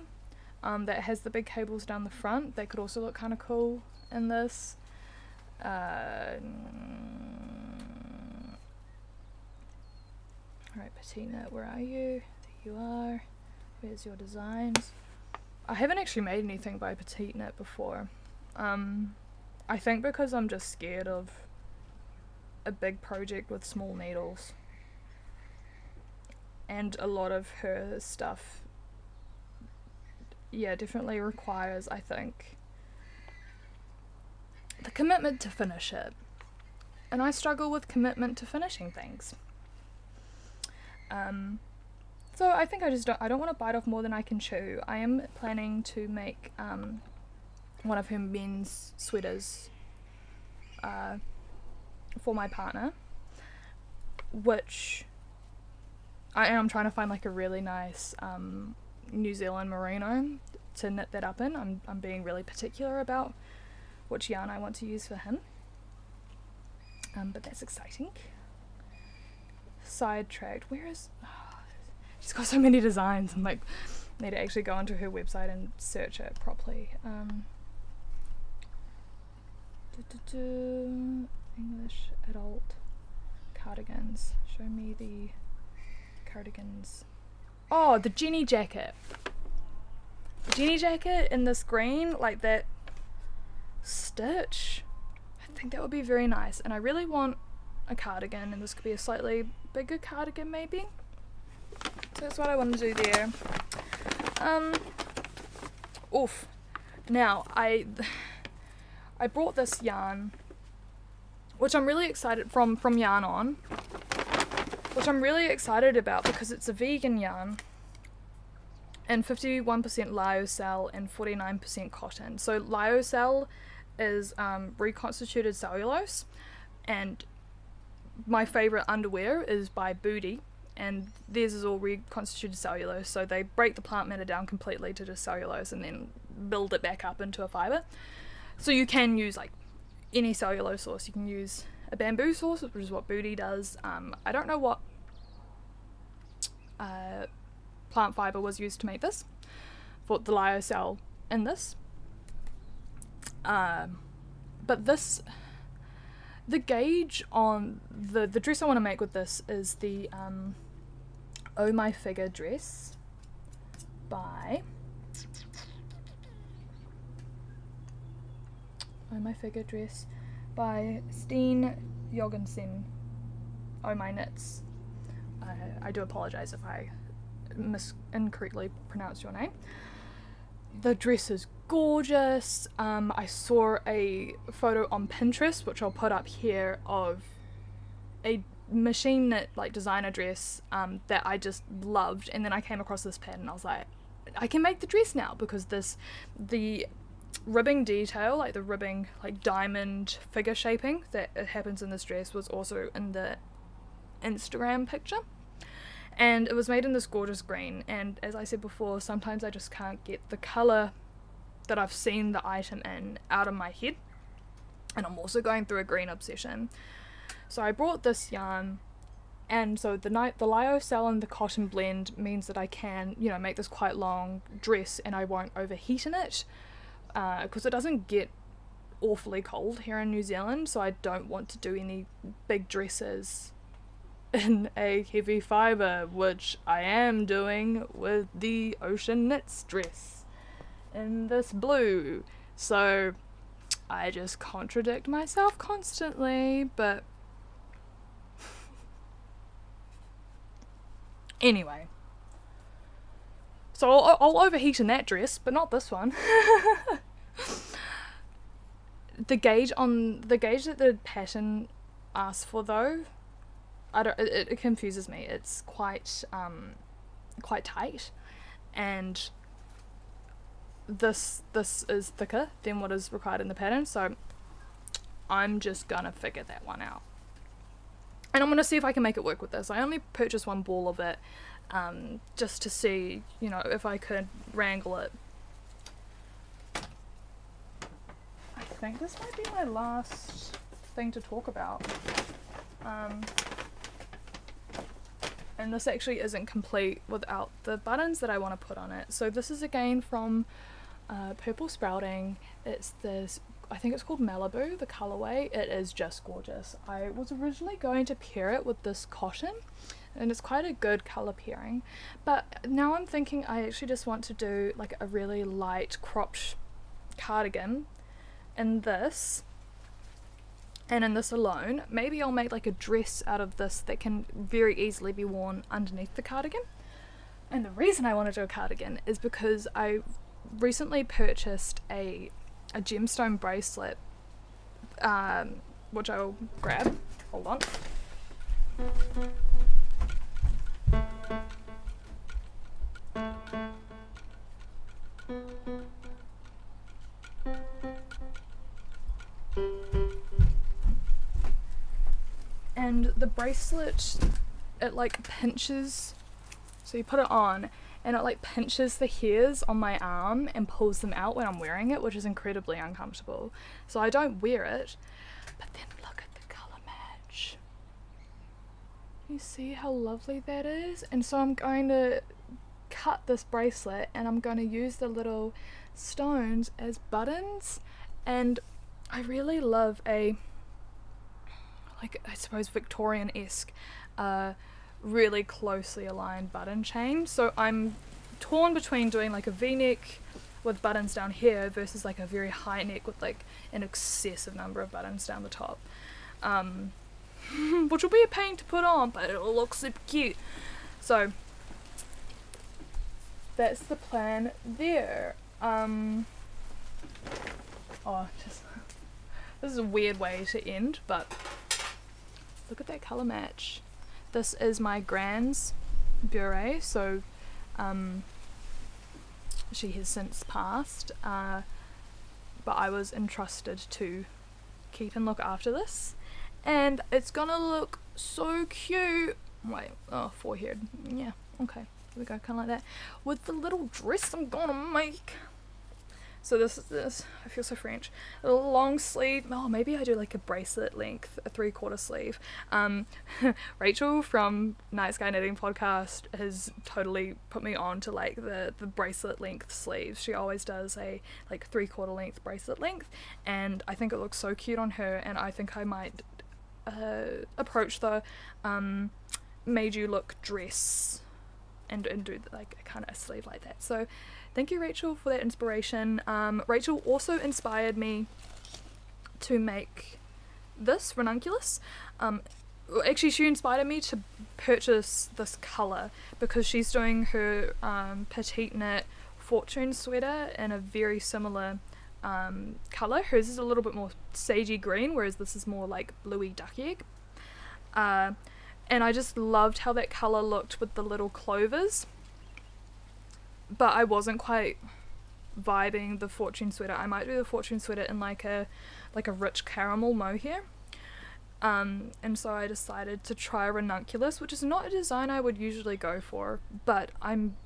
That has the big cables down the front. They could also look kind of cool in this. Alright, Patina, where are you? There you are. Where's your designs? I haven't actually made anything by Petite Knit before. I think because I'm just scared of a big project with small needles. And a lot of her stuff, yeah, definitely requires, I think, the commitment to finish it. And I struggle with commitment to finishing things. So I think I don't want to bite off more than I can chew. I am planning to make one of her men's sweaters for my partner, which I'm trying to find like a really nice New Zealand merino to knit that up in. I'm being really particular about which yarn I want to use for him, but that's exciting. Sidetracked. Where is... Oh, she's got so many designs. I'm like, need to actually go onto her website and search it properly. English adult cardigans. Show me the cardigans. Oh, the Jenny jacket. The Jenny jacket in this green, like that stitch. I think that would be very nice. And I really want a cardigan, and this could be a slightly bigger cardigan maybe. So that's what I want to do there. Oof. Now, I brought this yarn, which I'm really excited from Yarn On, which I'm really excited about because it's a vegan yarn and 51% lyocell and 49% cotton. So lyocell is reconstituted cellulose, and my favorite underwear is by Booty, and theirs is all reconstituted cellulose, so they break the plant matter down completely to just cellulose and then build it back up into a fiber. So you can use like any cellulose source. You can use a bamboo source, which is what Booty does. I don't know what plant fiber was used to make this, for the lyocell in this. But this, the gauge on the dress I want to make with this is the Oh My Figure dress by Steen Jorgensen. Oh My Knits. I do apologize if I incorrectly pronounced your name. The dress is gorgeous. I saw a photo on Pinterest, which I'll put up here, of a machine knit like designer dress that I just loved, and then I came across this pattern and I was like, I can make the dress now, because the ribbing detail, like the ribbing like diamond figure shaping that happens in this dress, was also in the Instagram picture, and it was made in this gorgeous green. And as I said before, sometimes I just can't get the colour that I've seen the item in out of my head, and I'm also going through a green obsession. So I brought this yarn, and so the lyocell and the cotton blend means that I can, you know, make this quite long dress and I won't overheat in it, because it doesn't get awfully cold here in New Zealand, so I don't want to do any big dresses in a heavy fibre, which I am doing with the Ocean Knits dress in this blue. So I just contradict myself constantly, but anyway. So I'll overheat in that dress, but not this one. The gauge that the pattern asks for, though, it confuses me. It's quite tight, and this is thicker than what is required in the pattern, so I'm just gonna figure that one out. And I'm gonna see if I can make it work with this. I only purchased one ball of it, just to see, you know, if I could wrangle it. I think this might be my last thing to talk about. And this actually isn't complete without the buttons that I want to put on it. So this is again from Purple Sprouting. It's this, I think it's called Malibu, the colorway. It is just gorgeous. I was originally going to pair it with this cotton, and it's quite a good color pairing, but now I'm thinking I actually just want to do like a really light cropped cardigan in this, and in this alone. Maybe I'll make like a dress out of this that can very easily be worn underneath the cardigan. And the reason I want to do a cardigan is because I recently purchased a gemstone bracelet, which I'll grab. Hold on. And the bracelet, it like pinches, so you put it on and it like pinches the hairs on my arm and pulls them out when I'm wearing it, which is incredibly uncomfortable. So I don't wear it, but then look at the colour match. You see how lovely that is? And so I'm going to cut this bracelet and I'm going to use the little stones as buttons, and I really love a, like, I suppose Victorian-esque, really closely aligned button chain. So I'm torn between doing like a v-neck with buttons down here versus like a very high neck with like an excessive number of buttons down the top. Which will be a pain to put on, but it'll look super cute. So that's the plan there. Oh, just this is a weird way to end, but look at that colour match. This is my Grand's beret, so she has since passed, but I was entrusted to keep and look after this, and it's gonna look so cute. Wait, oh, forehead, yeah, okay, there we go, kind of like that, with the little dress I'm gonna make. So this is this, I feel so French, a long sleeve. Oh, maybe I do like a bracelet length, a 3/4 sleeve. Rachel from Night Sky Knitting podcast has totally put me on to like the bracelet length sleeves. She always does a like 3/4 length bracelet length, and I think it looks so cute on her, and I think I might approach the made you look dress and do like a kind of a sleeve like that. So thank you, Rachel, for that inspiration. Rachel also inspired me to make this Ranaculus. Actually, she inspired me to purchase this colour because she's doing her petite knit fortune sweater in a very similar colour. Hers is a little bit more sagey green, whereas this is more like bluey duck egg. And I just loved how that colour looked with the little clovers. But I wasn't quite vibing the fortune sweater. I might do the fortune sweater in like a rich caramel mohair. And so I decided to try Ranaculus, which is not a design I would usually go for, but I'm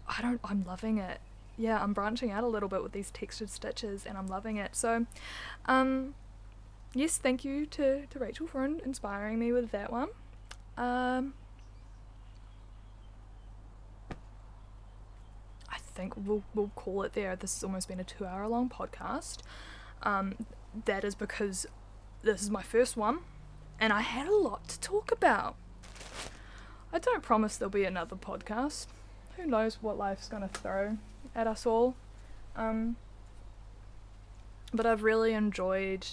loving it. Yeah, I'm branching out a little bit with these textured stitches and I'm loving it. So yes, thank you to Rachel for inspiring me with that one. I think we'll call it there. This has almost been a 2-hour long podcast. That is because this is my first one and I had a lot to talk about. I don't promise there'll be another podcast. Who knows what life's gonna throw at us all. But I've really enjoyed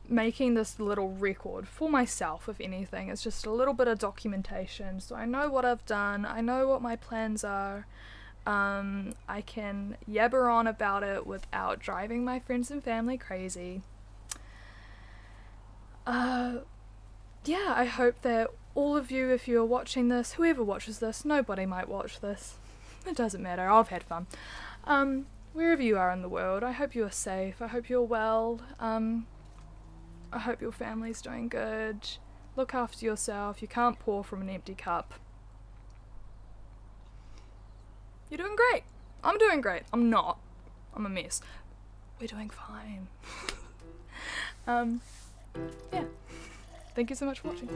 making this little record for myself. If anything, it's just a little bit of documentation, so I know what I've done, I know what my plans are. I can yabber on about it without driving my friends and family crazy. Yeah, I hope that all of you, if you're watching this, whoever watches this, nobody might watch this, it doesn't matter, I've had fun. Wherever you are in the world, I hope you are safe, I hope you're well. I hope your family's doing good. Look after yourself. You can't pour from an empty cup. You're doing great. I'm doing great. I'm not. I'm a mess. We're doing fine. Yeah. Thank you so much for watching.